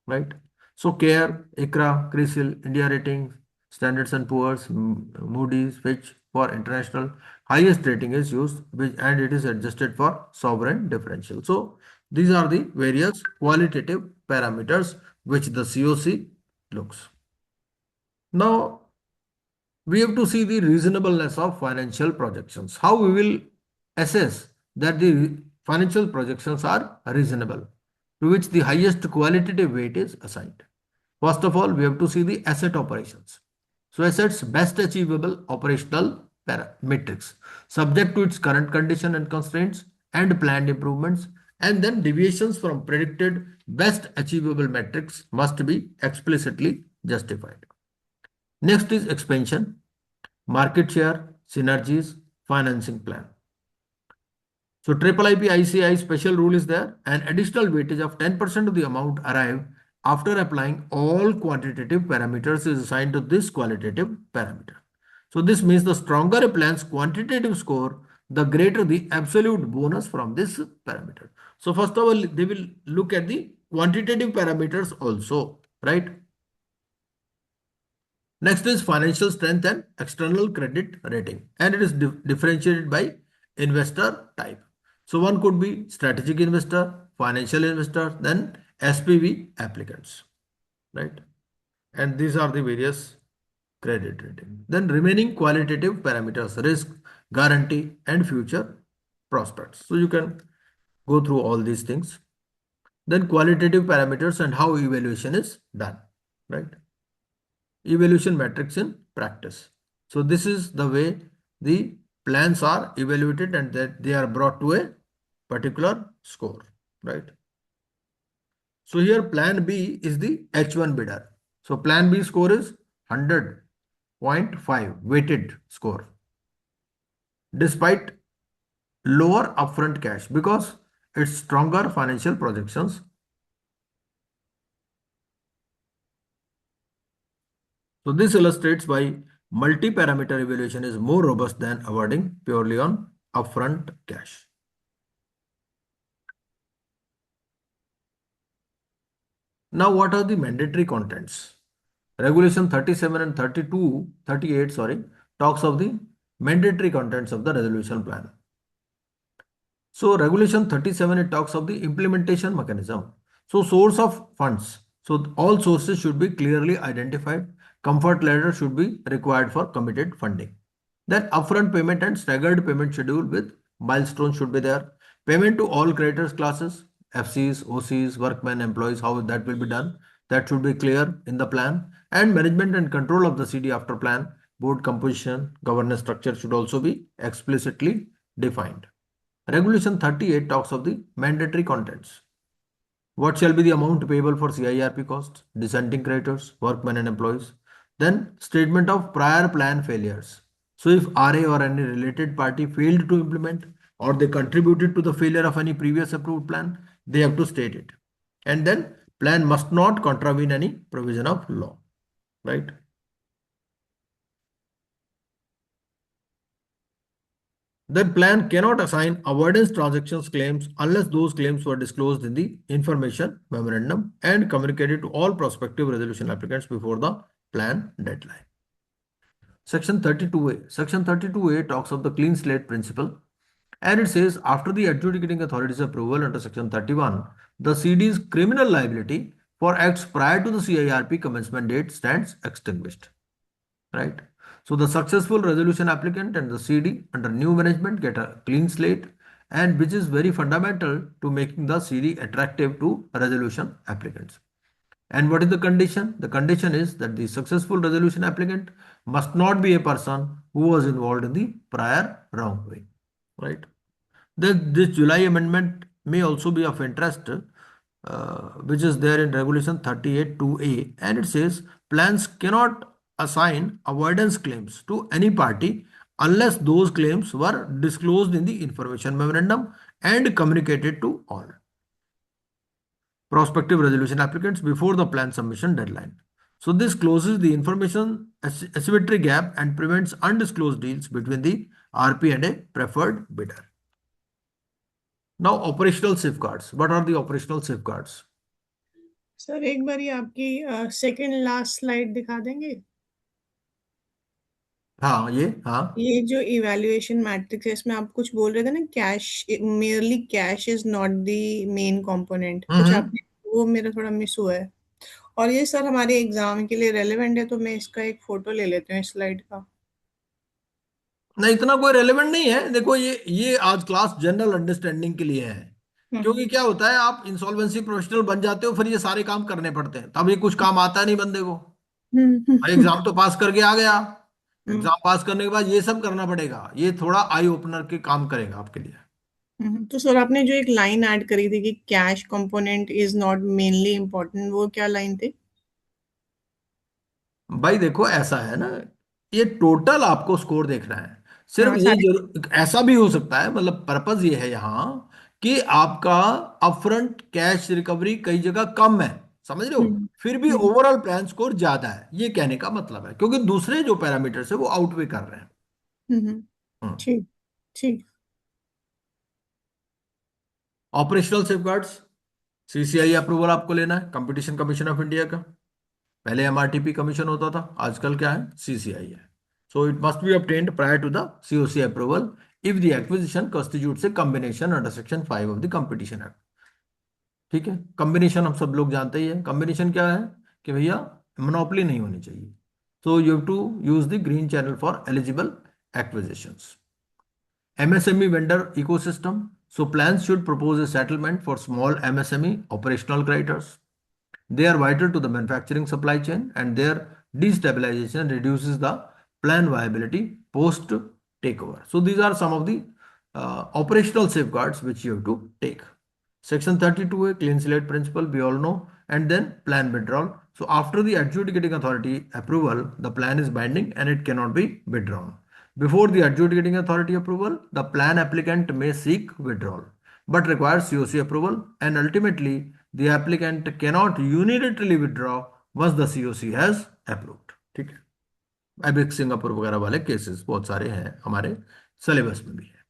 Speaker 1: right? So CARE, ICRA, CRISIL, India Ratings, Standards and Poor's, Moody's, Fitch for international highest rating is used and it is adjusted for sovereign differential. So these are the various qualitative parameters which the COC looks. Now we have to see the reasonableness of financial projections. How we will assess that the financial projections are reasonable, to which the highest qualitative weight is assigned. First of all, we have to see the asset operations. So assets best achievable operational metrics subject to its current condition and constraints and planned improvements, and then deviations from predicted best achievable metrics must be explicitly justified. Next is expansion, market share, synergies, financing plan. So triple IP ICI special rule is there. An additional weightage of 10% of the amount arrived after applying all quantitative parameters is assigned to this qualitative parameter. So this means the stronger a plan's quantitative score, the greater the absolute bonus from this parameter. So first of all, they will look at the quantitative parameters also, right? Next is financial strength and external credit rating, and it is differentiated by investor type. So one could be strategic investor, financial investor, then SPV applicants, right? And these are the various credit rating. Then remaining qualitative parameters, risk, guarantee, and future prospects. So you can go through all these things. Then qualitative parameters and how evaluation is done, right? Evaluation metrics in practice. So this is the way the plans are evaluated and that they are brought to a particular score, right? So here plan B is the H1 bidder. So plan B score is 100.5 weighted score despite lower upfront cash because it's stronger financial projections. So this illustrates why multi-parameter evaluation is more robust than awarding purely on upfront cash. Now, what are the mandatory contents? Regulation 37 and 38, sorry, talks of the mandatory contents of the resolution plan. So regulation 37, it talks of the implementation mechanism. So source of funds. So all sources should be clearly identified. Comfort letter should be required for committed funding. Then upfront payment and staggered payment schedule with milestones should be there. Payment to all creditors classes, FCs, OCs, workmen, employees, how that will be done. That should be clear in the plan. And management and control of the CD after plan, board composition, governance structure should also be explicitly defined. Regulation 38 talks of the mandatory contents. What shall be the amount payable for CIRP costs, dissenting creditors, workmen and employees? Then statement of prior plan failures. So if RA or any related party failed to implement or they contributed to the failure of any previous approved plan, they have to state it. And then plan must not contravene any provision of law, right? The plan cannot assign avoidance transactions claims unless those claims were disclosed in the information memorandum and communicated to all prospective resolution applicants before the plan deadline. Section 32A. Section 32A talks of the clean slate principle and it says after the adjudicating authority's approval under section 31, the CD's criminal liability for acts prior to the CIRP commencement date stands extinguished. Right? So the successful resolution applicant and the CD under new management get a clean slate and which is very fundamental to making the CD attractive to resolution applicants. And what is the condition? The condition is that the successful resolution applicant must not be a person who was involved in the prior wrongdoing. Right? This July amendment may also be of interest, which is there in Regulation 38 2A, and it says plans cannot assign avoidance claims to any party unless those claims were disclosed in the information memorandum and communicated to all prospective resolution applicants before the plan submission deadline. So this closes the information asymmetry gap and prevents undisclosed deals between the RP and a preferred bidder. Now operational safeguards. What are the operational safeguards?
Speaker 3: Sir एक बार ये आपकी second last slide दिखा देंगे?
Speaker 1: हाँ हाँ
Speaker 3: ये जो evaluation matrix है इसमें आप कुछ बोल रहे थे ना, cash merely cash is not the main component, कुछ आपने वो मेरा थोड़ा मिस हुआ है। और ये सर हमारे एग्जाम के लिए रेलेवेंट है, तो मैं इसका एक फोटो ले लेती हूँ इस स्लाइड का।
Speaker 1: नहीं, इतना कोई रेलेवेंट नहीं है। देखो ये आज क्लास जनरल अंडरस्टैंडिंग के लिए है, क्योंकि क्या होता है आप इंसॉल्वेंसी प्रोफेशनल बन जाते हो फिर ये सारे काम करने पड़ते हैं, तब ये कुछ काम आता नहीं बंदे को। एग्जाम तो पास करके आ गया, एग्जाम पास करने के बाद ये सब करना पड़ेगा, ये थोड़ा आई ओपनर के काम करेगा आपके लिए।
Speaker 3: तो सर आपने जो एक लाइन ऐड करी थी कि cash component is not mainly important, वो क्या लाइन थी?
Speaker 1: भाई देखो ऐसा है ना, ये टोटल आपको स्कोर देखना है, सिर्फ
Speaker 3: हाँ
Speaker 1: ये
Speaker 3: सारे।
Speaker 1: जरूर ऐसा भी हो सकता है, मतलब पर्पज ये है यहाँ कि आपका अपफ्रंट कैश रिकवरी कई जगह कम है, समझ रहे हो,
Speaker 3: हम्म
Speaker 1: फिर भी
Speaker 3: हम्म
Speaker 1: ओवरऑल प्लान स्कोर ज्यादा है, ये कहने का मतलब है, क्योंकि दूसरे जो पैरामीटर्स है वो आउटवे कर रहे हैं।
Speaker 3: हम्म, ठीक ठीक।
Speaker 1: ऑपरेशनल सेफगार्ड्स, सीसीआई अप्रूवल आपको लेना है कंपटीशन कमीशन ऑफ इंडिया का। पहले एमआरटीपी कमीशन होता था, आजकल क्या है, सीसीआई है। So it must be obtained prior to the COC approval if the acquisition constitutes a combination under section 5 of the competition act। ठीक है, कॉम्बिनेशन हम सब लोग जानते ही है। कॉम्बिनेशन क्या है कि भैया मोनोपोली नहीं होनी चाहिए, so you have to use the green channel for eligible acquisitions. MSME vendor ecosystem, so plans should propose a settlement for small MSME operational creditors. They are vital to the manufacturing supply chain and their destabilization reduces the plan viability post takeover. So these are some of the operational safeguards which you have to take. Section 32A, clean slate principle, we all know, and then plan withdrawal. So after the adjudicating authority approval, the plan is binding and it cannot be withdrawn. Before the adjudicating authority approval, the plan applicant may seek withdrawal, but requires COC approval, and ultimately the applicant cannot unilaterally withdraw once the COC has approved. ठीक है, अब एक Singapore वगैरह वाले cases बहुत सारे हैं हमारे सिलेबस में भी है.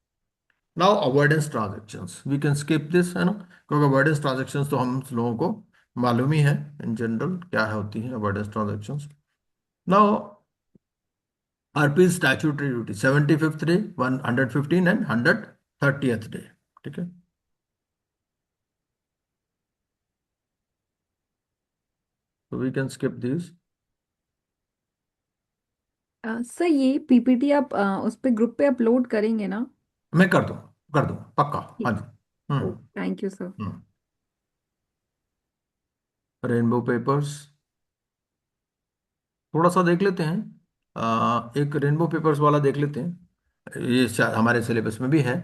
Speaker 1: Now avoidance transactions we can skip this, है ना, क्योंकि अवॉइडेंस ट्रांजेक्शंस तो हम लोगों को मालूम ही है इन जनरल क्या होती हैं avoidance transactions. Now RP statutory duty 75th day, 115 and 130th day. ठीक है, so we can skip these.
Speaker 4: Sir ये पीपीटी आप उस पे ग्रुप पे अपलोड करेंगे ना?
Speaker 1: मैं कर दूं पक्का. हाँ जी.
Speaker 4: Thank you sir.
Speaker 1: Rainbow papers थोड़ा सा देख लेते हैं. एक रेनबो पेपर्स वाला देख लेते हैं, ये हमारे सिलेबस में भी है.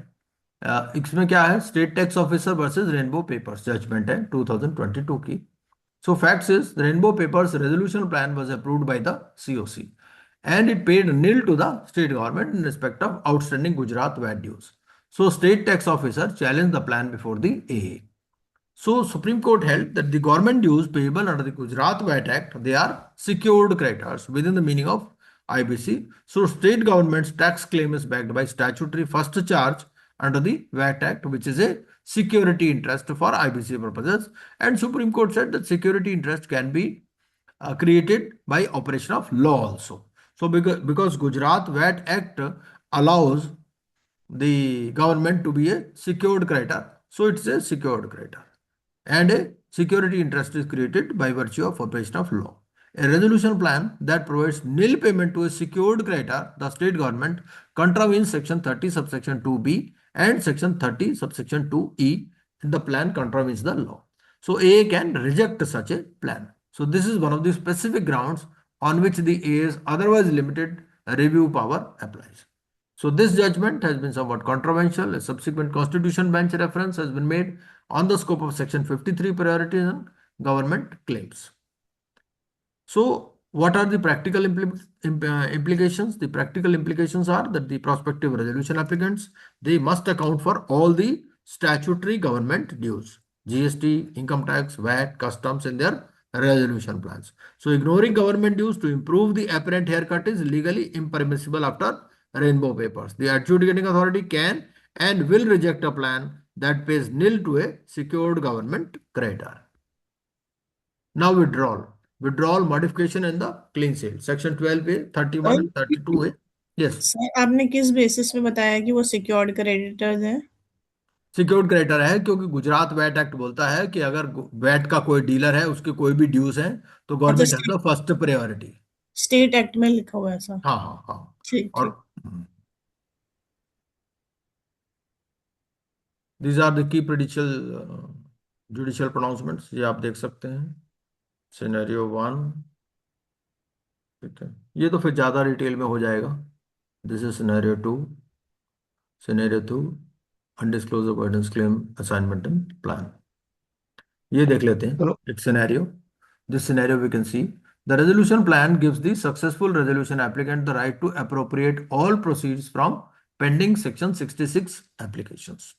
Speaker 1: इसमें क्या है, state tax officer versus rainbow papers judgment है 2022 की. So facts is the Rainbow Papers resolution plan was approved by the COC and it paid nil to the state government in respect of outstanding Gujarat VAT dues. So state tax officer challenged the plan before the AA. So Supreme Court held that the government dues payable under the Gujarat VAT Act, they are secured creditors within the meaning of IBC. So state government's tax claim is backed by statutory first charge under the VAT Act, which is a security interest for IBC purposes. And Supreme Court said that security interest can be created by operation of law also. So because Gujarat VAT Act allows the government to be a secured creditor, so it's a secured creditor, and a security interest is created by virtue of operation of law. A resolution plan that provides nil payment to a secured creditor, the state government, contravenes section 30 subsection 2b and section 30 subsection 2e, and the plan contravenes the law. So A can reject such a plan. So this is one of the specific grounds on which the A's otherwise limited review power applies. So this judgment has been somewhat controversial. A subsequent constitution bench reference has been made on the scope of section 53 priorities and government claims. So what are the practical implications? The practical implications are that the prospective resolution applicants, they must account for all the statutory government dues, GST, income tax, VAT, customs in their resolution plans. So ignoring government dues to improve the apparent haircut is legally impermissible after Rainbow Papers. The adjudicating authority can and will reject a plan that pays nil to a secured government creditor. Now withdrawal modification in the clean sale, section 12A, 31 and 32A. Yes.
Speaker 3: Sir आपने किस basis पे बताया कि वो secured creditors हैं?
Speaker 1: Secured creditor है क्योंकि Gujarat VAT act बोलता है कि अगर वैट का कोई डीलर है, उसके कोई भी ड्यूज हैं, तो government has the first priority.
Speaker 3: State act में लिखा हुआ है ऐसा?
Speaker 1: हाँ हाँ हाँ.
Speaker 3: ठीक ठीक.
Speaker 1: और these are the key judicial pronouncements, ये आप देख सकते हैं. सिनेरियो 1, ठीक है, ये तो फिर ज्यादा डिटेल में हो जाएगा. This is scenario 2. Scenario 2, undisclosed avoidance claim assignment and plan. ये देख लेते हैं एक scenario. This scenario we can see the resolution plan gives the successful resolution applicant the right to appropriate all proceeds from pending section 66 applications.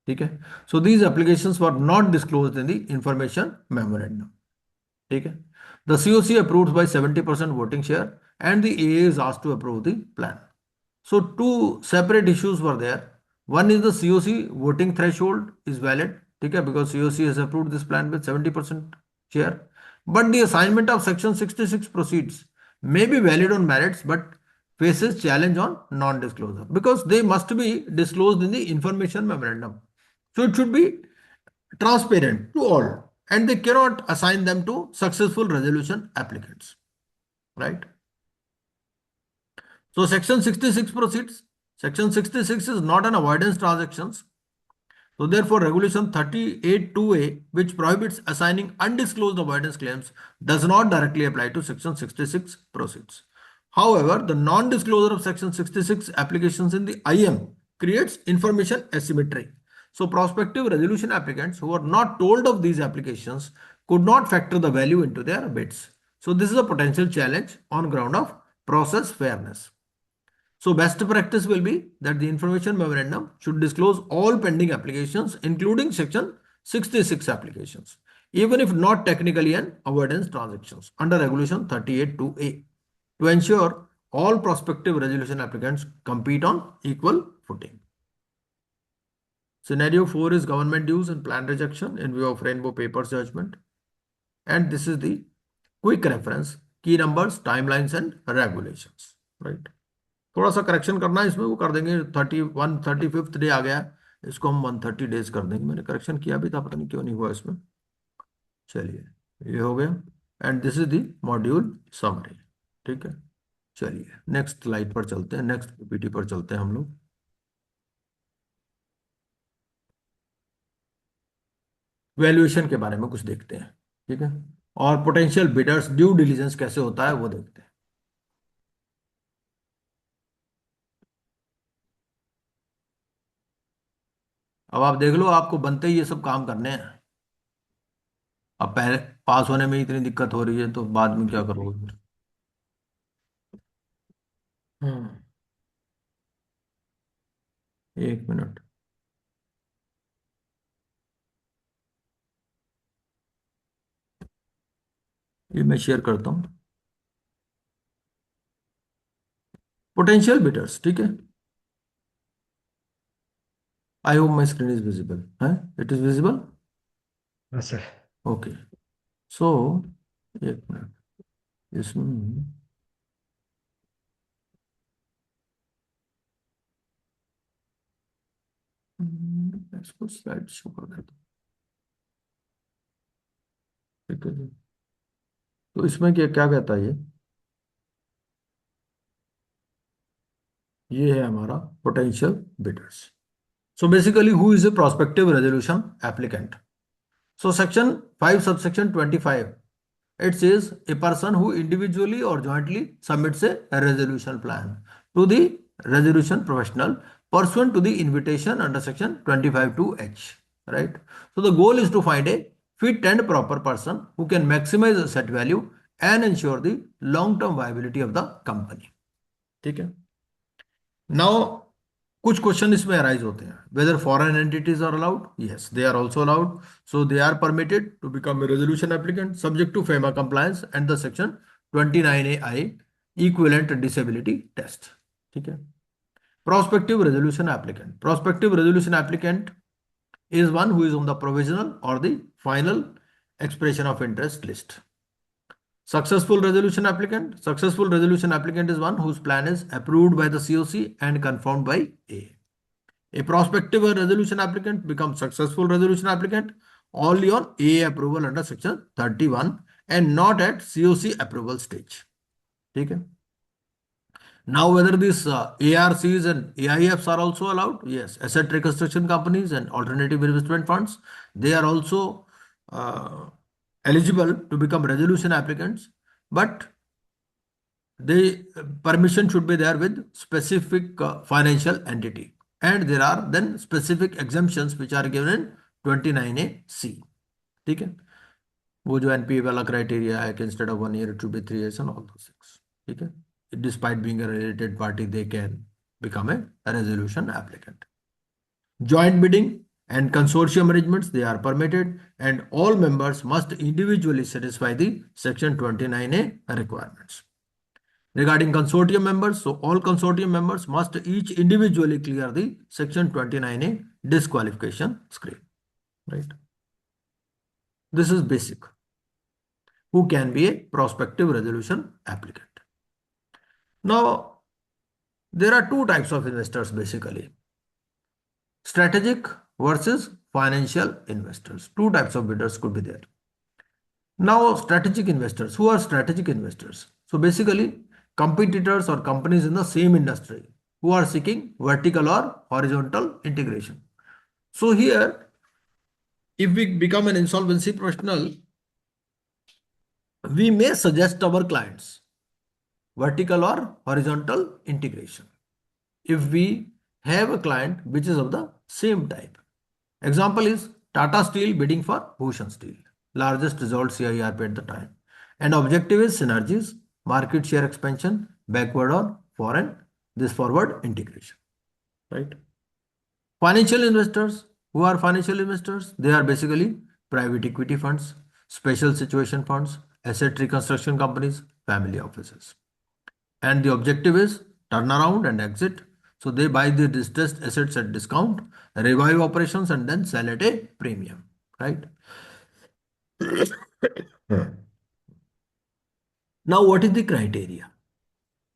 Speaker 1: ठीक है. So these applications were not disclosed in the information memorandum. ठीक है. The COC approves by 70% voting share and the AA is asked to approve the plan. So two separate issues were there. One is the COC voting threshold is valid, ठीक है, because COC has approved this plan with 70% share. But the assignment of section 66 proceeds may be valid on merits but faces challenge on non-disclosure because they must be disclosed in the information memorandum. So it should be transparent to all, and they cannot assign them to successful resolution applicants, right? So section 66 proceeds. Section 66 is not an avoidance transactions. So therefore regulation 38(2)(a), which prohibits assigning undisclosed avoidance claims, does not directly apply to section 66 proceeds. However, the non-disclosure of section 66 applications in the IM creates information asymmetry. So prospective resolution applicants who are not told of these applications could not factor the value into their bids. So this is a potential challenge on ground of process fairness. So best practice will be that the information memorandum should disclose all pending applications, including section 66 applications, even if not technically an avoidance transactions under regulation 38(2)(a), to ensure all prospective resolution applicants compete on equal footing. Scenario 4 is government dues and plan rejection in view of rainbow papers judgment. And this is the quick reference, key numbers, timelines and regulations, right? थोड़ा सा correction करना है इसमें, वो कर देंगे। 35th day आ गया है, इसको हम 130 डेज कर देंगे। मैंने करेक्शन किया भी था, पता नहीं क्यों नहीं हुआ इसमें। चलिए, ये हो गया। And this is the module summary. ठीक है, चलिए नेक्स्ट स्लाइड पर चलते हैं, नेक्स्ट पीपीटी पर चलते हैं हम लोग। वैल्यूएशन के बारे में कुछ देखते हैं, ठीक है, और पोटेंशियल बिडर्स ड्यू डिलीजेंस कैसे होता है वो देखते हैं। अब आप देख लो, आपको बनते ही ये सब काम करने हैं। अब पहले पास होने में इतनी दिक्कत हो रही है तो बाद में क्या करोगे फिर? हम्म, एक मिनट, ये मैं शेयर करता हूँ। पोटेंशियल बिडर्स, ठीक है। I hope my screen is visible है, इट इज विजिबल।
Speaker 2: हाँ सर।
Speaker 1: ओके, सो एक मिनट, इसमें इसको स्लाइड शो कर देता हूँ, ठीक है जी। तो इसमें क्या क्या कहता है ये है हमारा potential bidders. So basically who is a prospective resolution applicant? So section 5 subsection 25, it says a person who individually or jointly submits a resolution plan to the resolution professional pursuant to the invitation under section 25(2)(h), right? So the goal is to find a fit and proper person who can maximize asset value and ensure the long-term viability of the company. ठीक है। Now कुछ question इसमें arise होते हैं। Whether foreign entities are allowed? Yes, they are also allowed. So they are permitted to become a resolution applicant subject to FEMA compliance and the section 29(a)(i) equivalent disability test. ठीक है। Prospective resolution applicant, prospective resolution applicant is one who is on the provisional or the final expression of interest list. Successful resolution applicant, successful resolution applicant is one whose plan is approved by the COC and confirmed by A. A prospective resolution applicant becomes successful resolution applicant only on A approval under section 31 and not at COC approval stage. ठीक है। Now whether these ARCs and AIFs are also allowed? Yes, asset reconstruction companies and alternative investment funds, they are also eligible to become resolution applicants, but the permission should be there with specific financial entity, and there are then specific exemptions which are given in 29(a)(c). ठीक है, वो जो NPA वाला criteria है कि instead of 1 year it should be 3 years and all those things. ठीक है, despite being a related party they can become a resolution applicant. Joint bidding and consortium arrangements, they are permitted, and all members must individually satisfy the section 29(a) requirements. Regarding consortium members, so all consortium members must each individually clear the section 29(a) disqualification screen, right? This is basic. Who can be a prospective resolution applicant? Now, there are two types of investors basically. Strategic versus financial investors. Two types of bidders could be there. Now, strategic investors. Who are strategic investors? So basically, competitors or companies in the same industry who are seeking vertical or horizontal integration. So here, if we become an insolvency professional, we may suggest our clients vertical or horizontal integration if we have a client which is of the same type. Example is Tata Steel bidding for Bhushan Steel, largest result CIRP at the time. And objective is synergies, market share expansion, backward or foreign, this forward integration, right? Financial investors, who are financial investors? They are basically private equity funds, special situation funds, asset reconstruction companies, family offices. And the objective is turnaround and exit. So they buy the distressed assets at discount, revive operations, and then sell at a premium, right? Now, what is the criteria?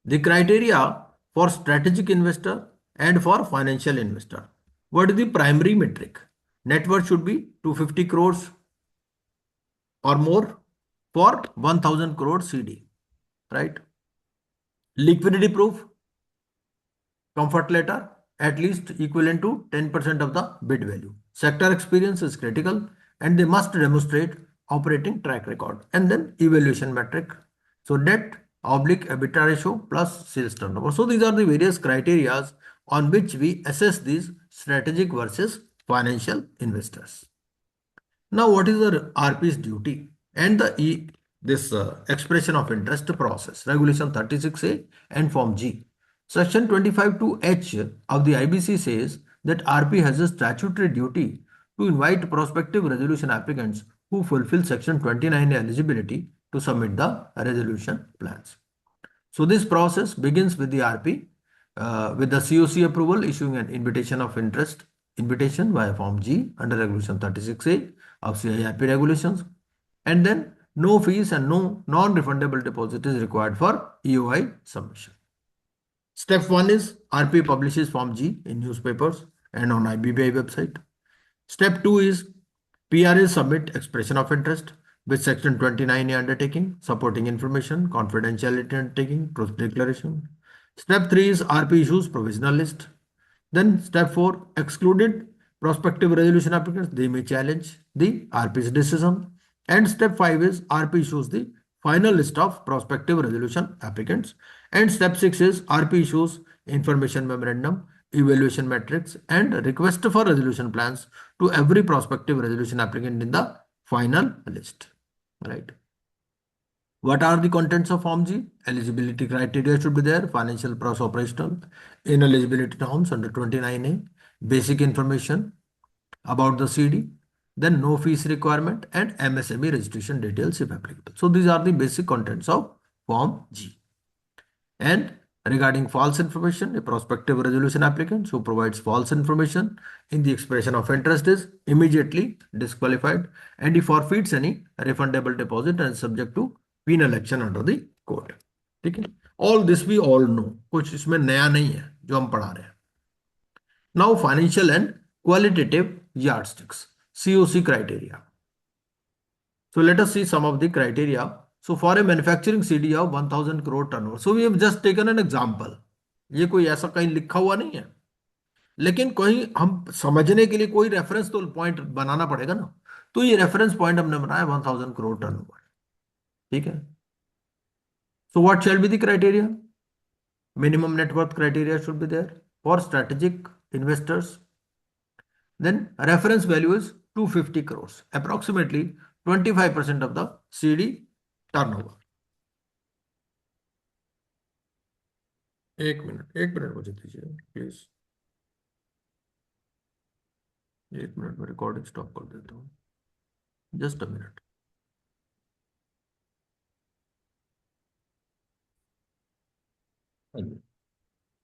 Speaker 1: The criteria for strategic investor and for financial investor. What is the primary metric? Net worth should be 250 crores or more for 1000 crore CD, right? Liquidity proof, comfort letter, at least equivalent to 10% of the bid value. Sector experience is critical and they must demonstrate operating track record. And then evaluation metric. So debt oblique EBITDA ratio plus sales turnover. So these are the various criteria on which we assess these strategic versus financial investors. Now, what is the RP's duty and this expression of interest process? Regulation 36A and Form G. Section 25(2)H of the IBC says that RP has a statutory duty to invite prospective resolution applicants who fulfill Section 29A eligibility to submit the resolution plans. So this process begins with the RP, with the COC approval issuing an invitation of interest invitation via Form G under Regulation 36A of CIRP regulations, and then no fees and no non-refundable deposit is required for EOI submission. Step 1 is RP publishes Form G in newspapers and on IBBI website. Step 2 is PRA submit expression of interest with Section 29A undertaking, supporting information, confidentiality undertaking, truth declaration. Step 3 is RP issues provisional list. Then step 4, excluded prospective resolution applicants, they may challenge the RP's decision. And step 5 is RP issues the final list of prospective resolution applicants. And step 6 is RP issues information memorandum, evaluation metrics, and request for resolution plans to every prospective resolution applicant in the final list. Right. What are the contents of Form G? Eligibility criteria should be there. Financial plus operational. Ineligibility norms under 29A. Basic information about the CD. Then no fees requirement and MSME registration details if applicable. So these are the basic contents of Form G. And regarding false information, a prospective resolution applicant who provides false information in the expression of interest is immediately disqualified and he forfeits any refundable deposit and is subject to penal action under the code. ठीक है, all this we all know, कुछ इसमें नया नहीं है जो हम पढ़ा रहे हैं. Now financial and qualitative yardsticks, COC criteria. So let us see some of the criteria. So for a manufacturing CD of 1000 crore turnover, so we have just taken an example. ये कोई ऐसा कहीं लिखा हुआ नहीं है, लेकिन कहीं हम समझने के लिए कोई रेफरेंस तो पॉइंट बनाना पड़ेगा ना. तो ये रेफरेंस पॉइंट हमने बनाया 1000 करोड़ टर्नओवर. ठीक है. So what shall be the criteria? Minimum net worth criteria should be there for strategic investors. Then reference value is 250 crores, approximately 25% of the CD turnover. एक मिनट मुझे दीजिए प्लीज. एक minute में recording stop कर देता हूँ. Just a minute.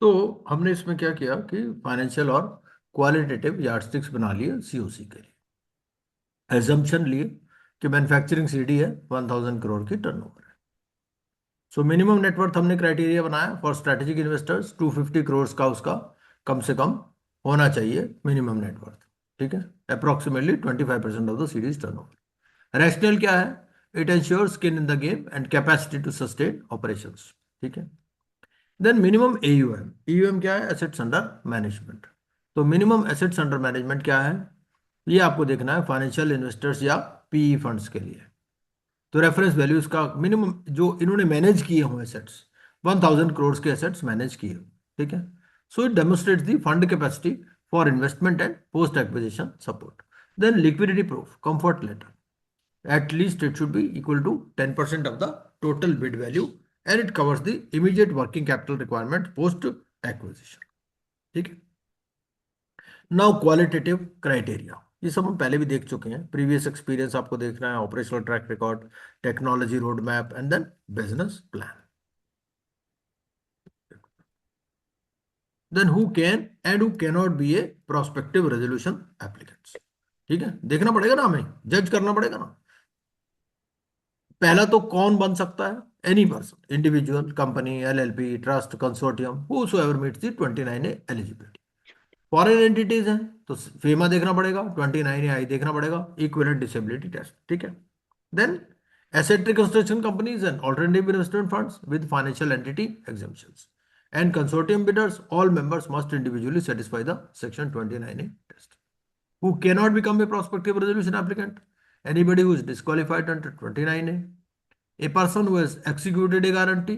Speaker 1: तो हमने इसमें क्या किया कि फाइनेंशियल और क्वालिटेटिव यार्डस्टिक्स बना लिए सीओसी के लिए. एजम्पशन लिए कि मैन्युफैक्चरिंग सीडी है 1000 करोड़ की टर्नओवर है. सो मिनिमम नेटवर्थ हमने क्राइटेरिया बनाया फॉर स्ट्रेटेजिक इन्वेस्टर्स 250 करोड़ का उसका कम से कम होना चाहिए मिनिमम नेटवर्थ. ठीक है, approximately 25% of the series turnover. Rational क्या है? It ensure skin in the game and capacity to sustain operations. ठीक है. Then minimum AUM. AUM क्या है? Assets under management. तो मिनिमम एसेट्स अंडर मैनेजमेंट क्या है ये आपको देखना है फाइनेंशियल इन्वेस्टर्स या PE फंड्स के लिए. तो रेफरेंस वैल्यू इसका मिनिमम जो इन्होंने मैनेज किए हों एसेट्स 1000 करोड़ के एसेट्स मैनेज किए. ठीक है. So it demonstrates the fund capacity for investment and post-acquisition support. Then liquidity proof, comfort letter. At least it should be equal to 10% of the total bid value and it covers the immediate working capital requirement post-acquisition. ठीक है. Now qualitative criteria. ये सब हम पहले भी देख चुके हैं. प्रीवियस एक्सपीरियंस आपको देखना है, operational track record, technology road map and then business plan. Then who can and who cannot be a prospective resolution applicants. ठीक है, देखना पड़ेगा ना, हमें जज करना पड़ेगा ना. पहला तो कौन बन सकता है? Any person, individual, company, LLP, trust, consortium, whosoever meets the 29A eligibility. Foreign entities हैं तो फेमा देखना पड़ेगा, 29AI देखना पड़ेगा, इक्विवेलेंट डिसेबिलिटी टेस्ट. ठीक है. Then asset reconstruction companies and alternative investment funds with financial entity exemptions and consortium bidders, all members must individually satisfy the section 29A test. Who cannot become a prospective resolution applicant? Anybody who is disqualified under 29A. A person who has executed a guarantee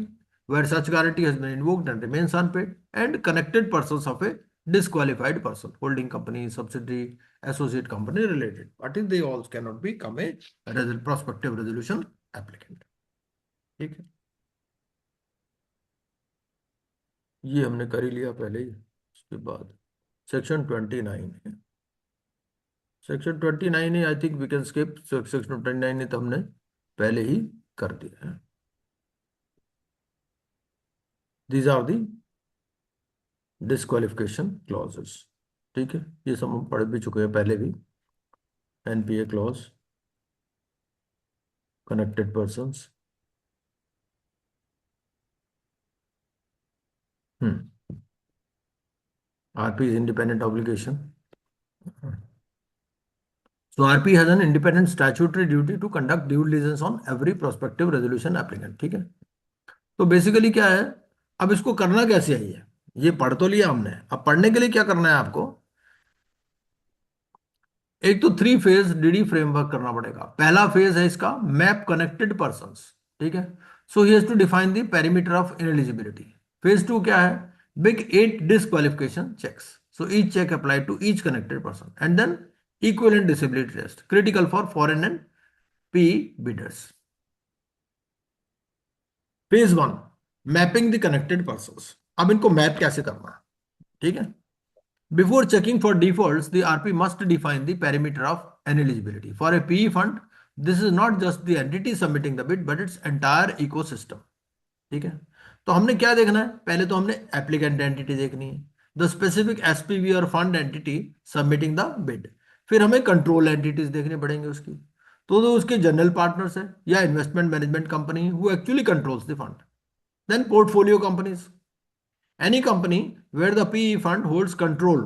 Speaker 1: where such guarantee has been invoked and remains unpaid, and connected persons of a disqualified person, holding company, subsidiary, associate company related parties, they all cannot become a prospective resolution applicant. ठीक है, ये हमने कर ही लिया पहले ही. उसके बाद section 29 है. सेक्शन 29 है, I think we can skip. Section 29 है तो हमने पहले ही कर दिया है. These are the disqualification clauses. ठीक है, ये सब हम पढ़ भी चुके हैं पहले भी. NPA clause, connected persons. RP is independent obligation. So RP has an independent statutory duty to conduct due diligence on every prospective resolution applicant. ठीक है, तो बेसिकली क्या है, अब इसको करना कैसे है? ये पढ़ तो लिया हमने. अब पढ़ने के लिए क्या करना है आपको? एक तो 3 फेज डीडी फ्रेमवर्क करना पड़ेगा. पहला फेज है इसका मैप कनेक्टेड पर्संस. ठीक है, so he has to define the perimeter of ineligibility. Phase 2 क्या है? Big 8 disqualification checks. So each check apply to each connected person and then equivalent disability test critical for foreign and PE bidders. Phase 1 mapping the connected persons. अब इनको map कैसे करना है? ठीक है, before checking for defaults the RP must define the perimeter of ineligibility. For a PE fund this is not just the entity submitting the bid but its entire ecosystem. ठीक है, तो हमने क्या देखना है? पहले तो हमने एप्लीकेंट एंटिटी देखनी है, द स्पेसिफिक एसपीवी और fund entity submitting the bid. फिर हमें कंट्रोल एंटिटीज देखने पड़ेंगे उसकी. तो उसके जनरल पार्टनर्स है या investment management company who actually controls the fund. Then portfolio companies, any company where the PE fund holds control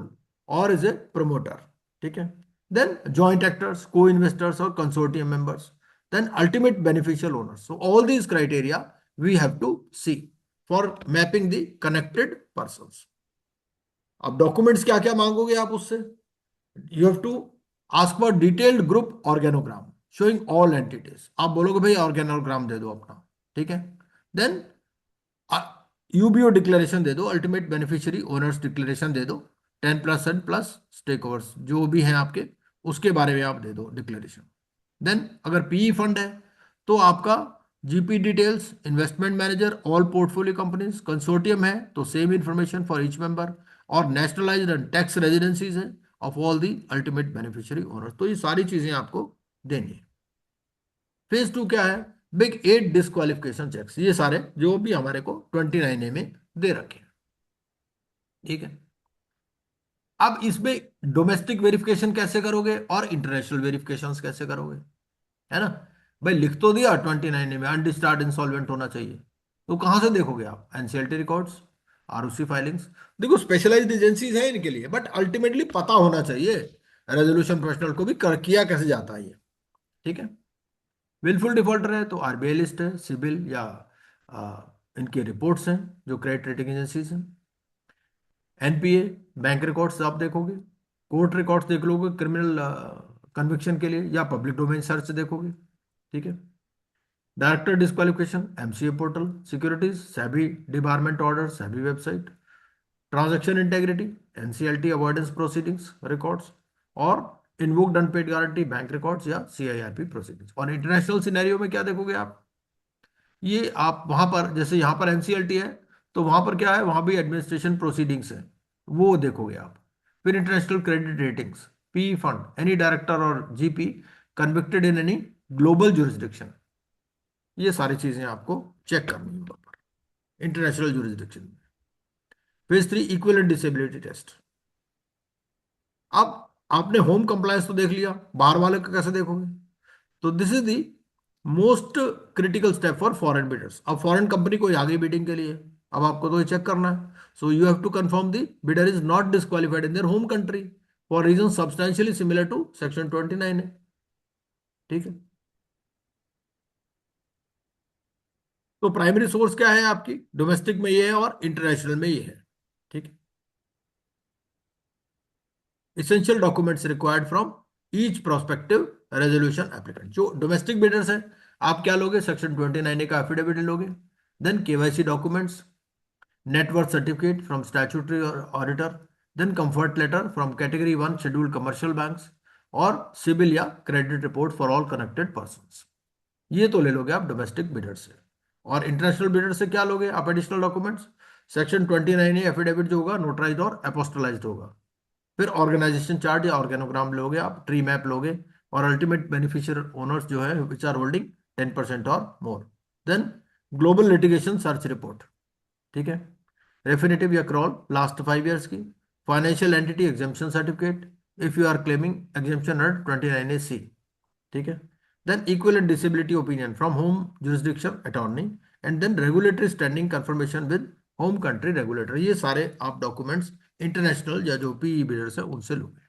Speaker 1: और इज ए प्रमोटर. ठीक है, then joint actors, coinvestors और consortium members, then ultimate beneficial owners. So all these criteria we have to see for mapping the connected persons. अब documents क्या क्या मांगोगे आप उससे? You have to ask for detailed group organogram showing all entities. आप बोलोगे भाई organogram दे दो अपना. ठीक है, देन यूबीओ डिक्लेरेशन दे दो, अल्टीमेट बेनिफिशियरी ओनर्स डिक्लेरेशन दे दो, 10% प्लस स्टेक ओवर्स जो भी हैं आपके उसके बारे में आप दे दो डिक्लेरेशन. देन अगर पीई फंड है तो आपका GP details, investment manager, all portfolio companies. Consortium है तो same information for each member, और नेशनलाइज्ड एंड टैक्स रेजिडेंसीज है of all the ultimate beneficiary owners. तो ये सारी चीजें आपको देनी है. फेज 2 क्या है? Big 8 disqualification checks. ये सारे जो भी हमारे को 29A में दे रखे हैं. ठीक है, अब इसमें डोमेस्टिक वेरिफिकेशन कैसे करोगे और इंटरनेशनल वेरिफिकेशन कैसे करोगे? है ना भाई, लिख तो दिया 29A में अनडिस्चार्ज इंसॉल्वेंट होना चाहिए. तो कहां से देखोगे आप? NCLT records, ROC filings. देखो स्पेशलाइज्ड एजेंसीज हैं इनके लिए, बट अल्टीमेटली पता होना चाहिए रेजोल्यूशन प्रोफेशनल को भी किया कैसे जाता है ये. ठीक है, विलफुल डिफॉल्टर है तो आरबीआई लिस्ट है, सिबिल या इनके रिपोर्ट्स हैं जो क्रेडिट रेटिंग एजेंसीज हैं. एनपीए बैंक रिकॉर्ड्स आप देखोगे, कोर्ट रिकॉर्ड्स देख लोगे क्रिमिनल कन्विक्शन के लिए, या पब्लिक डोमेन सर्च देखोगे. ठीक है, director disqualification MCA portal, securities SEBI debarment order SEBI website, transaction integrity, NCLT avoidance proceedings records, और invoked unpaid guarantee bank records या सीआईआरपी प्रोसीडिंग्स। और इंटरनेशनल सिनेरियो में क्या देखोगे आप, ये आप वहां पर जैसे यहाँ पर एनसीएलटी है तो वहां पर क्या है, वहां भी एडमिनिस्ट्रेशन प्रोसीडिंग्स है, वो देखोगे आप। फिर international credit ratings, P fund, any director और GP convicted in any global jurisdiction, ये सारी चीजें आपको चेक करनी है वहां पर इंटरनेशनल जुरिस्डिक्शन में। Phase 3 equivalent disability test. अब आपने होम कंप्लायंस तो देख लिया, बाहर वाले का कैसे देखोगे, तो this is the most critical step for foreign bidders. अब फॉरेन कंपनी कोई आ गई बिडिंग के लिए, अब आपको तो ये चेक करना है। So you have to confirm the bidder is not disqualified in their home country for reason substantially similar to section 29 है। ठीक है, तो प्राइमरी सोर्स क्या है आपकी, डोमेस्टिक में ये है और इंटरनेशनल में ये है। ठीक है, essential documents required from each prospective resolution applicant. जो डोमेस्टिक बिडर्स है, आप क्या लोगे, सेक्शन 29 का एफिडेविट लोगे। Then KYC documents, net worth certificate from statutory auditor, then comfort letter from category 1 scheduled commercial banks, और सिबिल या credit report for all connected persons. ये तो ले लोगे आप डोमेस्टिक बिडर से। और इंटरनेशनल बिडर से क्या लोगे आप, एडिशनल डॉक्यूमेंट्स, सेक्शन 29 एफिडेविट जो होगा नोटराइज और अपोस्टलाइज्ड होगा। फिर ऑर्गेनाइजेशन चार्ट या ऑर्गेनोग्राम लोगे आप, ट्री मैप लोगे, और अल्टीमेट बेनिफिशियर ओनर्स जो है विच आर होल्डिंग 10% और more. Then global litigation search report. ठीक है, रेफिनेटिव या क्रॉल लास्ट 5 years की, financial entity exemption certificate if you are claiming exemption under 29A(c). ठीक है, then equivalent disability opinion from home jurisdiction attorney, and then regulatory standing confirmation with home country regulator. ये सारे आप documents international या जो PE builders है उनसे लोगे।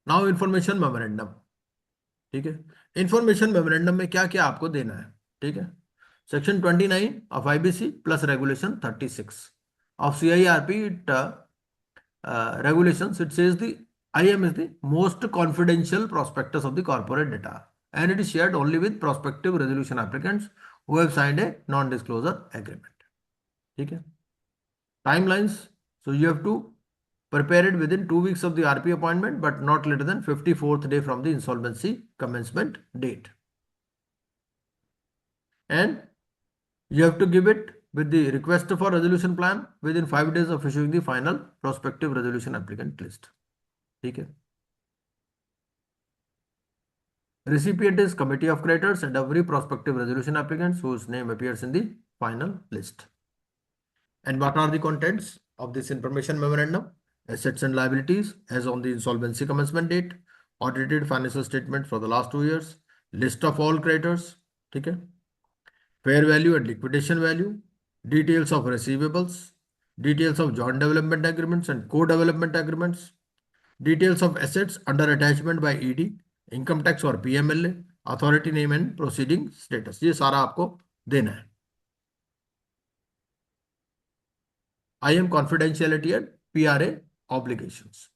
Speaker 1: Now information memorandum. ठीक है, इंफॉर्मेशन मेमोरेंडम में क्या क्या आपको देना है। ठीक है, Section 29 of IBC plus Regulation 36 of CIRP, regulations, it says the IM is the most confidential prospectus of the corporate data, and it is shared only with prospective resolution applicants who have signed a non-disclosure agreement. ठीक है, timelines, so you have to prepare it within 2 weeks of the RP appointment but not later than 54th day from the insolvency commencement date, and you have to give it with the request for resolution plan within 5 days of issuing the final prospective resolution applicant list. ठीक है, recipient is committee of creditors and every prospective resolution applicants whose name appears in the final list. And what are the contents of this information memorandum? Assets and liabilities as on the insolvency commencement date, audited financial statement for the last 2 years, list of all creditors. ठीक है, fair value and liquidation value, details of receivables, details of joint development agreements and co-development agreements, details of assets under attachment by ED, income tax और PMLA, authority name and proceeding status, ये सारा आपको देना है। IM confidentiality and PRA obligations.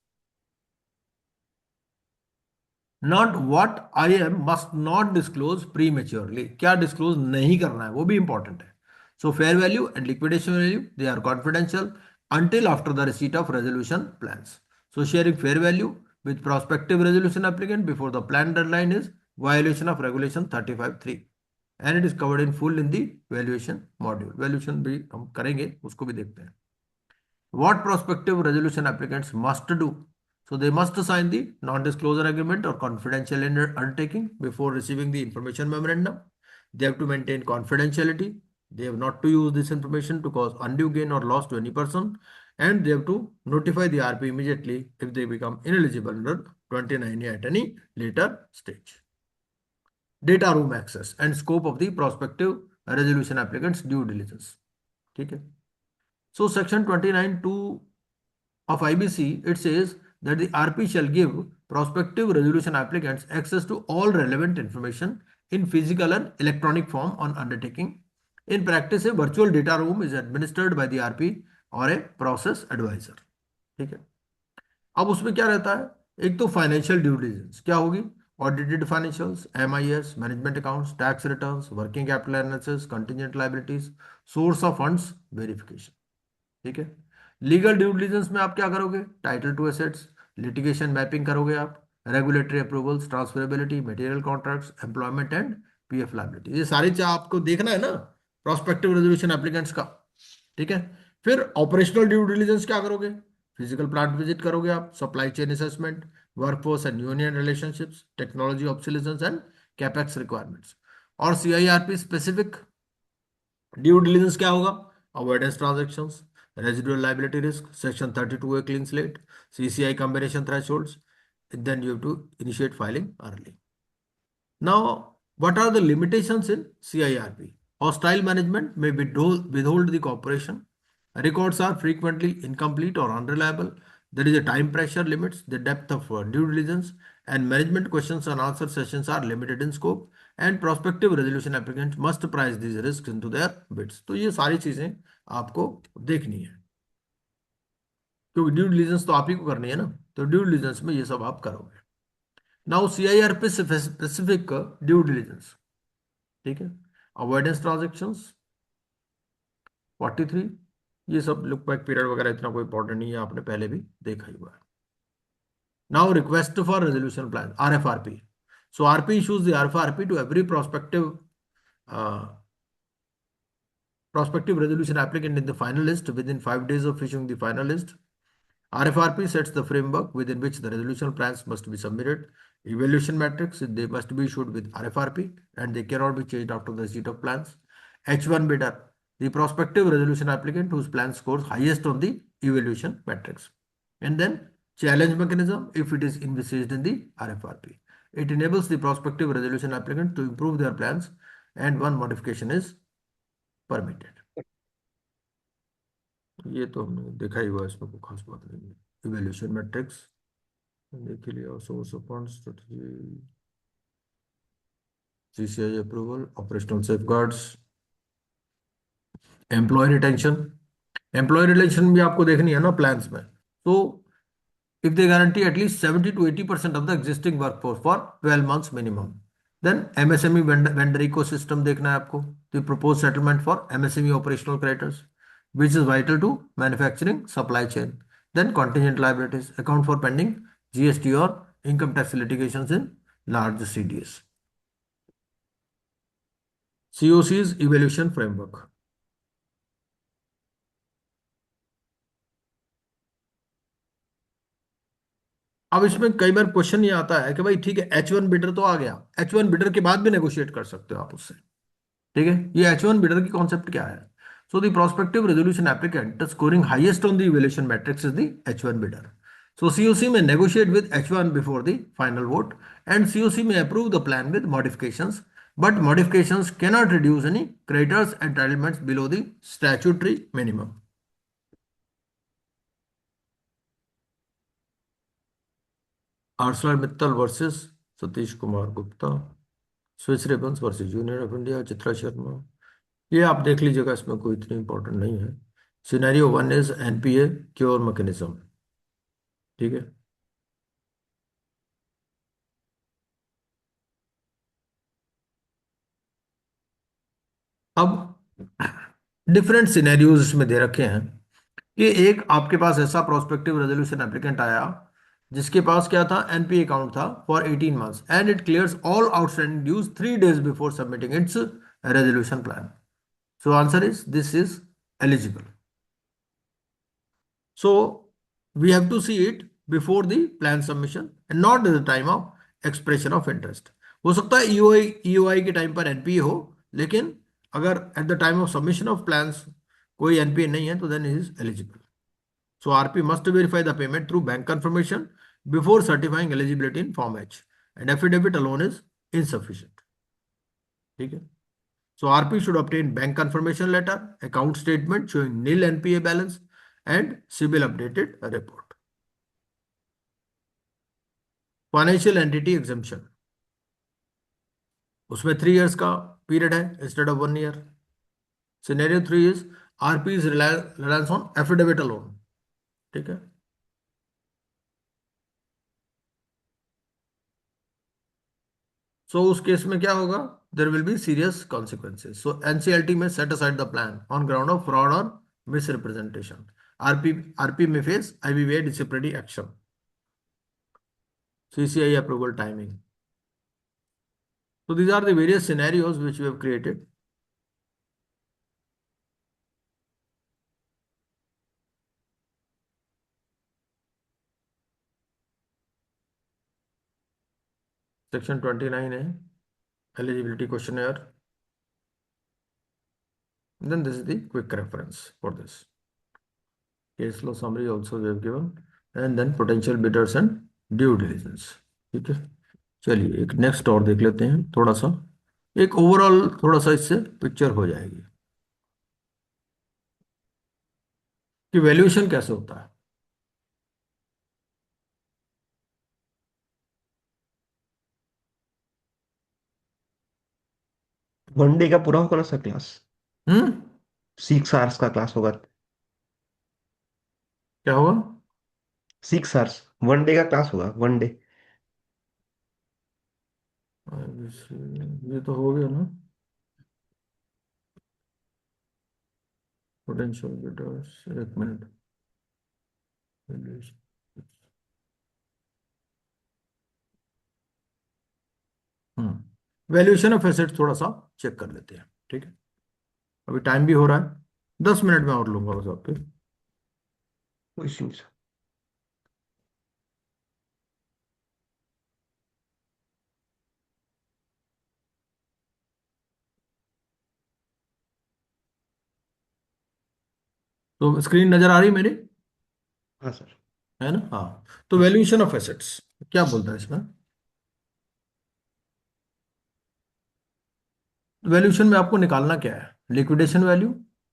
Speaker 1: Not what IM must not disclose prematurely, क्या disclose नहीं करना है वो भी इंपॉर्टेंट है। So fair value and liquidation value they are confidential until after the receipt of resolution plans. So sharing fair value with prospective resolution applicant before the plan deadline is violation of regulation 35(3) and it is covered in full in the valuation module. Valuation भी हम करेंगे, उसको भी देखते हैं। What prospective resolution applicants must do? So they must sign the non-disclosure agreement or confidential undertaking before receiving the information memorandum. They have to maintain confidentiality. They have not to use this information to cause undue gain or loss to any person, and they have to notify the RP immediately if they become ineligible under 29A at any later stage. Data room access and scope of the prospective resolution applicants due diligence. ठीक है, so section 29(2) of IBC, it says that the RP shall give prospective resolution applicants access to all relevant information in physical and electronic form on undertaking. In practice, a virtual data room is administered by the RP or a process advisor. ठीक है, अब उसमें क्या रहता है, एक तो financial due diligence क्या होगी, audited financials, MIS, management accounts, tax returns, working capital analysis, contingent liabilities, source of funds verification. ठीक है. लीगल ड्यू डिलिजेंस में आप क्या करोगे? Title to assets, litigation mapping करोगे आप, regulatory approvals, transferability, material contracts, employment and PF liability. ये सारी चीज आपको देखना है ना प्रोस्पेक्टिव रेजोल्यूशन एप्लीकेंट्स का. ठीक है. फिर ऑपरेशनल ड्यू डिलिजेंस क्या करोगे? फिजिकल प्लांट विजिट करोगे आप, supply chain assessment, workforce and union relationships, technology obsolescence and capex requirements. और सीआईआरपी स्पेसिफिक ड्यू डिलिजेंस क्या होगा? Avoidance transactions, residual liability risk, section 32A clean slate, CCI combination thresholds. Then you have to initiate filing early. Now, what are the limitations in CIRP? Hostile management may withhold the cooperation. Records are frequently incomplete or unreliable. There is a time pressure limits the depth of due diligence, and management questions and answer sessions are limited in scope. And prospective resolution applicants must price these risks into their bids. तो ये सारी चीजें आपको देखनी है क्योंकि due diligence तो आप ही को करनी है ना. तो ड्यू डिलिजेंस में ये सब आप करोगे. Now CIRP specific due diligence. ठीक है. Avoidance transactions 43. ये सब लुक बैक पीरियड वगैरह इतना कोई इंपॉर्टेंट नहीं है, आपने पहले भी देखा ही हुआ है. Now request for resolution plan, RFRP. So RP issues the RFRP to every prospective resolution applicant in the final list within 5 days of issuing the final list. RFRP sets the framework within which the resolution plans must be submitted. Evaluation metrics, they must be issued with RFRP and they cannot be changed after the receipt of plans. H1 bidder, the prospective resolution applicant whose plan scores highest on the evaluation metrics. And then challenge mechanism if it is envisaged in the RFRP. It enables the prospective resolution applicant to improve their plans and one modification is permitted. ये तो हमने देखा ही हुआ, इसमें कोई खास बात नहीं है. इवैल्यूएशन मैट्रिक्स देख लिया, source of fund strategy, CCI approval, operational safeguards, employee retention. Employee relation भी आपको देखनी है ना प्लान्स में. तो if they guarantee at least 70 to 80% of the existing workforce for 12 months minimum. Then MSME vendor ecosystem देखना है आपको. The proposed settlement for MSME operational creditors, which is vital to manufacturing supply chain. Then contingent liabilities, account for pending GST or income tax litigations in large CDS. COC's evaluation framework. अब इसमें कई बार question ये आता है कि भाई ठीक है H1 बिडर तो आ गया, H1 बिडर के बाद भी नेगोशिएट कर सकते हो आप उससे. ठीक है. ये H1 बिडर की कॉन्सेप्ट क्या है? So the prospective resolution applicant scoring highest on the evaluation matrix is the H1 bidder. So CoC may negotiate with H1 before the final vote and CoC may approve the plan with modifications, but modifications cannot reduce any creditors entitlements below the statutory minimum. ArcelorMittal versus Satish Kumar Gupta, Swiss Ribbons versus Union of India, Chitra Sharma. ये आप देख लीजिएगा, इसमें कोई इतनी important नहीं है. Scenario 1 is NPA cure mechanism. ठीक है. अब डिफरेंट सिनेरियोज इसमें दे रखे हैं कि एक आपके पास ऐसा प्रोस्पेक्टिव रेजोल्यूशन एप्लीकेंट आया जिसके पास क्या था? एनपीए अकाउंट था for 18 months and it clears all outstanding dues 3 days before submitting its resolution plan. So answer is this is eligible. So we have to see it before the plan submission and not at the time of expression of interest. हो सकता है EOI के time पर NPA हो, लेकिन अगर at the time of submission of plans कोई NPA नहीं है तो then is eligible. So RP must verify the payment through bank confirmation before certifying eligibility in Form H, and affidavit alone is insufficient. ठीक है. So RP should obtain bank confirmation letter, account statement showing nil NPA balance and CIBIL updated report. Financial entity exemption. उसमें 3 years का period है instead of 1 year. Scenario 3 is RP is reliance on affidavit alone. ठीक है. सो उस case में क्या होगा, there will be serious consequences. So NCLT may set aside the plan on ground of fraud और misrepresentation. RP may face IBBI disciplinary action. CCI approval timing. So these are the various scenarios which we have created. Section 29 है eligibility questionnaire. Then this is the quick reference for this. Case law summary also we have given, and then potential bidders and due diligence. ठीक है, चलिए एक next और देख लेते हैं थोड़ा सा, एक ओवरऑल थोड़ा सा इससे पिक्चर हो जाएगी कि वैल्यूएशन कैसे होता है।
Speaker 2: वनडे का पूरा होगा ना सर क्लास?
Speaker 1: हम्म,
Speaker 2: 6 आवर्स का क्लास होगा?
Speaker 1: क्या होगा?
Speaker 2: 6 आवर्स, 1 डे का क्लास होगा, 1 डे।
Speaker 1: ये तो हो गया ना, पोटेंशियल बिडर्स, एक मिनट। वैल्यूएशन ऑफ एसेट थोड़ा सा चेक कर लेते हैं, ठीक है। अभी टाइम भी हो रहा है, 10 मिनट में और लूंगा बस आपके।
Speaker 2: कोई इशू नहीं सर।
Speaker 1: तो स्क्रीन नजर आ रही मेरी,
Speaker 2: हाँ सर।
Speaker 1: है ना? हाँ, तो
Speaker 2: हाँ सर।
Speaker 1: वैल्यूएशन ऑफ एसेट्स क्या बोलता है इसमें? वैल्यूएशन में आपको निकालना क्या है? लिक्विडेशन वैल्यू,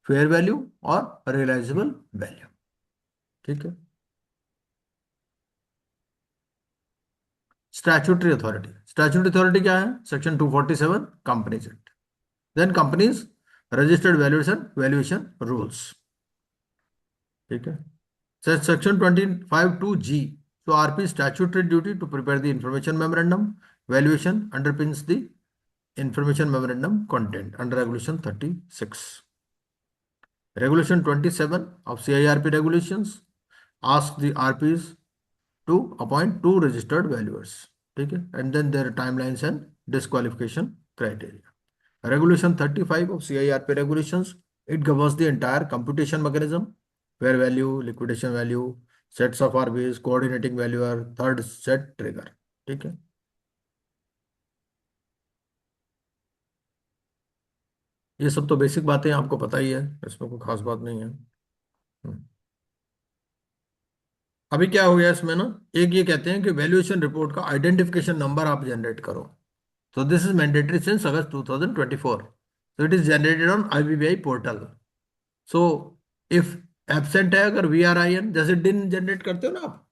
Speaker 1: फेयर वैल्यू और रियलाइजेबल वैल्यू, ठीक है। स्टैट्यूटरी अथॉरिटी, स्टैट्यूटरी अथॉरिटी क्या है? Section 247 companies act. Then companies registered valuation valuation rules, ठीक है। Section 25(2)(g). So RP statutory duty to prepare the information memorandum. Valuation underpins the information memorandum content under Regulation 36. Regulation 27 of CIRP regulations ask the RPs to appoint 2 registered valuers. ठीक है, and then their timelines and disqualification criteria. Regulation 35 of CIRP regulations, it governs the entire computation mechanism, fair value, liquidation value, sets of RVs, coordinating valuer, third set trigger, ठीक है। ये सब तो basic बातें आपको पता ही है, इसमें कोई खास बात नहीं है। अभी क्या हो गया इसमें ना, एक ये कहते हैं कि वैल्यूएशन रिपोर्ट का आइडेंटिफिकेशन नंबर आप जनरेट करो। So this is mandatory since August 2024. So it is generated on IBBI portal. So if absent है अगर VRIN, जैसे डिन जनरेट करते हो ना आप,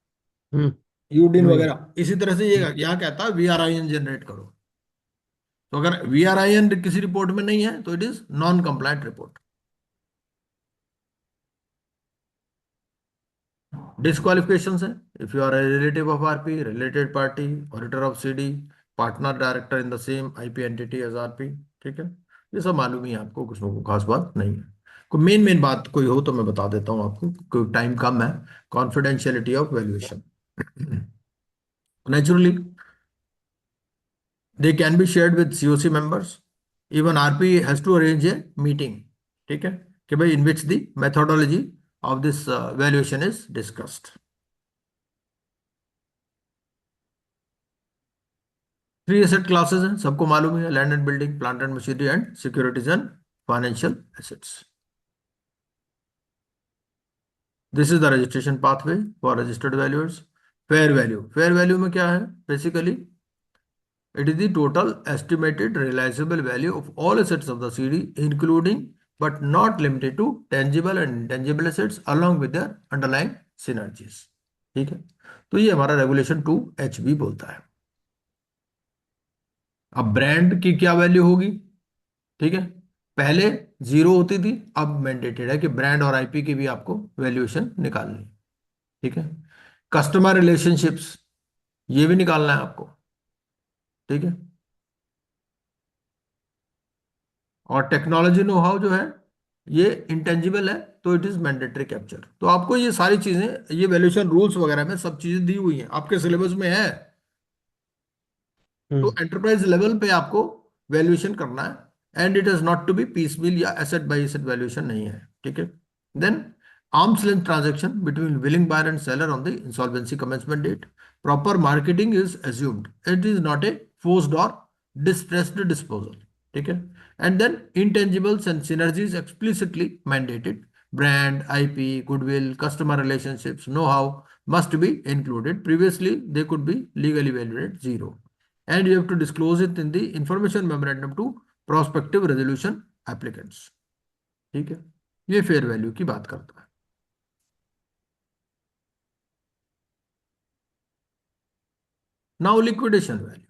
Speaker 2: हम्म।
Speaker 1: यूडिन
Speaker 2: वही।
Speaker 1: वगैरह, इसी तरह से ये
Speaker 2: हम्म।
Speaker 1: यहाँ कहता है VRIN जनरेट करो। तो अगर VRIN किसी रिपोर्ट में नहीं है तो it is non compliant report. Disqualification है, if you are relative of RP, related party, auditor of CD, partner director in the same IP entity as RP, ठीक है। ये सब मालूम ही है आपको, कुछ को खास बात नहीं है। कोई मेन मेन बात कोई हो तो मैं बता देता हूँ आपको, कोई टाइम कम है। Confidentiality of valuation, naturally they can be shared with CoC members. Even RP has to arrange a meeting, ठीक है, कि भाई in which the methodology of this valuation is discussed. 3 asset classes हैं, सबको मालूम है, land and building, plant and machinery and securities and financial assets. This is the registration pathway for registered valuers. Fair value, fair value में क्या है? Basically it is the total estimated realizable value of all assets of the CD, including but not limited to tangible and intangible assets along with their underlying synergies, ठीक है। तो ये हमारा regulation 2 HB बोलता है। अब ब्रांड की क्या वैल्यू होगी, ठीक है। पहले 0 होती थी, अब मैंडेटेड है कि ब्रांड और आईपी की भी आपको वैल्यूएशन निकालनी, ठीक है। कस्टमर रिलेशनशिप्स, ये भी निकालना है आपको, ठीक है। और टेक्नोलॉजी नो हाउ जो है ये इंटेंजिबल है, तो इट इज मैंडेटरी कैप्चर। तो आपको ये सारी चीजें, ये वैल्यूएशन रूल्स वगैरह में सब चीजें दी हुई हैं, आपके सिलेबस में है। तो
Speaker 2: हम्म।
Speaker 1: एंटरप्राइज लेवल पे आपको वैल्यूएशन करना है, and it is not to be piecemeal या एसेट बाय एसेट वैल्यूएशन नहीं है, ठीक है। Then arm's length transaction between willing buyer and seller on the insolvency commencement date, proper marketing is assumed, it is not a forced और distressed disposal, ठीक है। And then intangibles and synergies explicitly mandated, brand, IP, goodwill, customer relationships, know-how must be included, previously they could be legally valued at zero, and you have to disclose it in the information memorandum to prospective resolution applicants, ठीक है। ये fair value की बात करता है। Now liquidation value,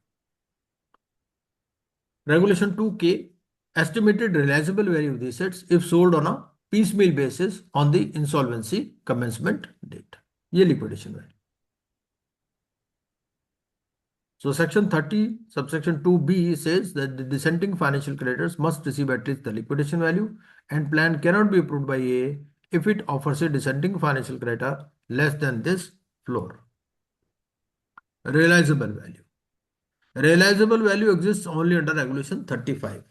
Speaker 1: regulation 2K, estimated realizable value of the assets if sold on a piecemeal basis on the insolvency commencement date, ये liquidation value. So section 30 subsection 2B says that the dissenting financial creditors must receive at least the liquidation value, and plan cannot be approved by A if it offers a dissenting financial creditor less than this floor. Realizable value, realizable value exists only under regulation 35,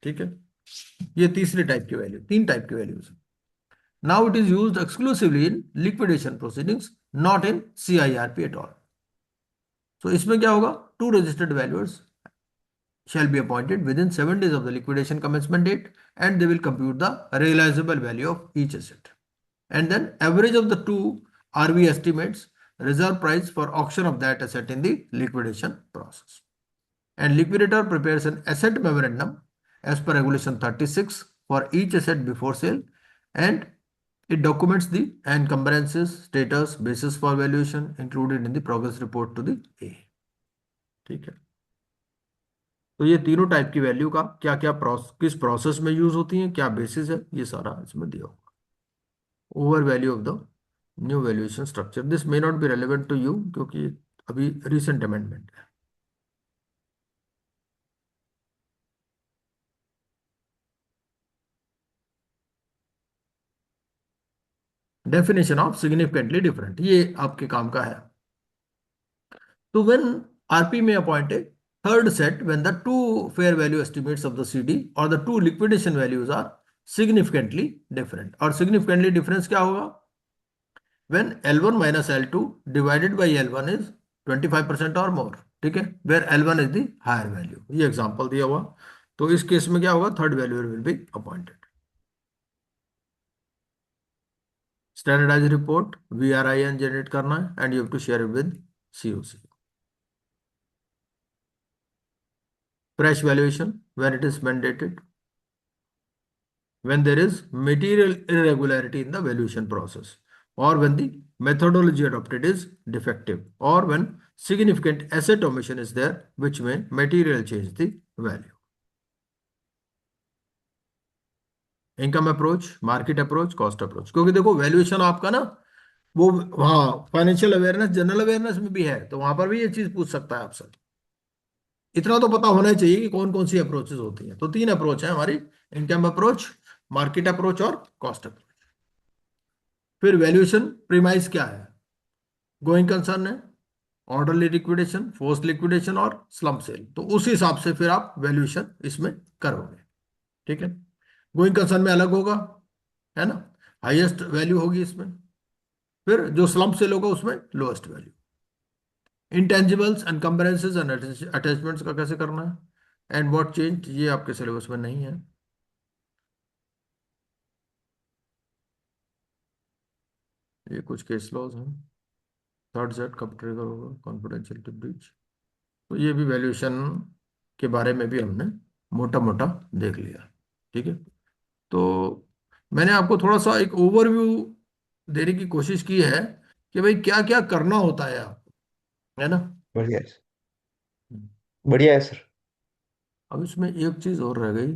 Speaker 1: ठीक है। ये तीसरी type की value, तीन type की values. Now it is used exclusively in liquidation proceedings, not in CIRP at all. तो इसमें क्या होगा, two registered valuers shall be appointed within 7 days of the liquidation commencement date, and they will compute the realizable value of each asset. And then average of the two RV estimates reserve price for auction of that asset in the liquidation process. And liquidator prepares an asset memorandum as per regulation 36 for each asset before sale, and it documents the encumbrances, status, basis for valuation included in the progress report to the A, ठीक है। तो ये तीनों type की value का क्या क्या किस प्रोसेस में यूज होती है, क्या बेसिस है, ये सारा इसमें दिया होगा। Over value of the new valuation structure, this may not be relevant to you क्योंकि अभी रिसेंट अमेंडमेंट है। डेफिनेशन ऑफ सिग्निफिकेंटली डिफरेंट, ये आपके काम का है। तो व्हेन RP में appoint a third set when the two fair value estimates of the CD और the two liquidation values are significantly different. और सिग्निफिकेंटली डिफरेंस क्या होगा, when L1 minus L2 divided by L1 is 25% or more, ठीक है, where L1 is the higher value। ये example दिया हुआ। तो इस केस में क्या होगा, third value will be appointed. Standardize report VRIN generate करना है, and you have to share it with COC। Fresh valuation when it is mandated, when there is material irregularity in the valuation process, or when the methodology adopted is defective, or when significant asset omission is there which may material change the value। Income approach, market approach, cost approach, क्योंकि देखो valuation आपका ना वो, हाँ, financial awareness, general awareness में भी है, तो वहां पर भी ये चीज पूछ सकता है आपसे। इतना तो पता होना चाहिए कि कौन कौन सी अप्रोचेस होती हैं। तो तीन अप्रोच है हमारी, इनकम अप्रोच, मार्केट अप्रोच और कॉस्ट अप्रोच। फिर वैल्यूएशन प्रीमाइस क्या है, गोइंग कंसर्न है, ऑर्डरली लिक्विडेशन, फोर्स लिक्विडेशन और स्लम्प सेल। तो उस हिसाब से फिर आप वैल्यूएशन इसमें करोगे, ठीक है। गोइंग कंसर्न में अलग होगा, है ना, हाईएस्ट वैल्यू होगी इसमें। फिर जो स्लम्प सेल होगा उसमें lowest value. Intangibles, encumbrances and attachments का कैसे करना है, एंड व्हाट चेंज, ये आपके सिलेबस में नहीं है। ये कुछ केस लॉज हैं। थर्ड सेट कब ट्रिगर होगा, कॉन्फिडेंशियलिटी ब्रीच। तो ये भी वैल्यूएशन के बारे में भी हमने मोटा मोटा देख लिया, ठीक है। तो मैंने आपको थोड़ा सा एक ओवरव्यू देने की कोशिश की है कि भाई क्या क्या करना होता है आपको, है ना।
Speaker 2: बढ़िया है सर। बढ़िया है सर।
Speaker 1: अब इसमें एक चीज और रह गई,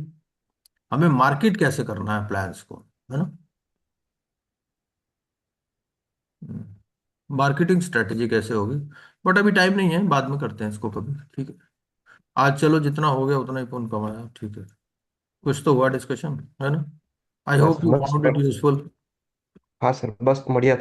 Speaker 1: हमें मार्केट कैसे करना है प्लान्स को, है ना। मार्केटिंग स्ट्रेटेजी कैसे होगी, बट अभी टाइम नहीं है, बाद में करते हैं इसको कभी, ठीक है। आज चलो जितना हो गया उतना ही पुण्य कमाया, ठीक है। कुछ तो हुआ डिस्कशन, है ना? आई
Speaker 2: हाँ
Speaker 1: होप
Speaker 2: सर
Speaker 1: यू
Speaker 2: बस
Speaker 1: फाउंड इट यूजफुल.
Speaker 2: हाँ सर बस बढ़िया था।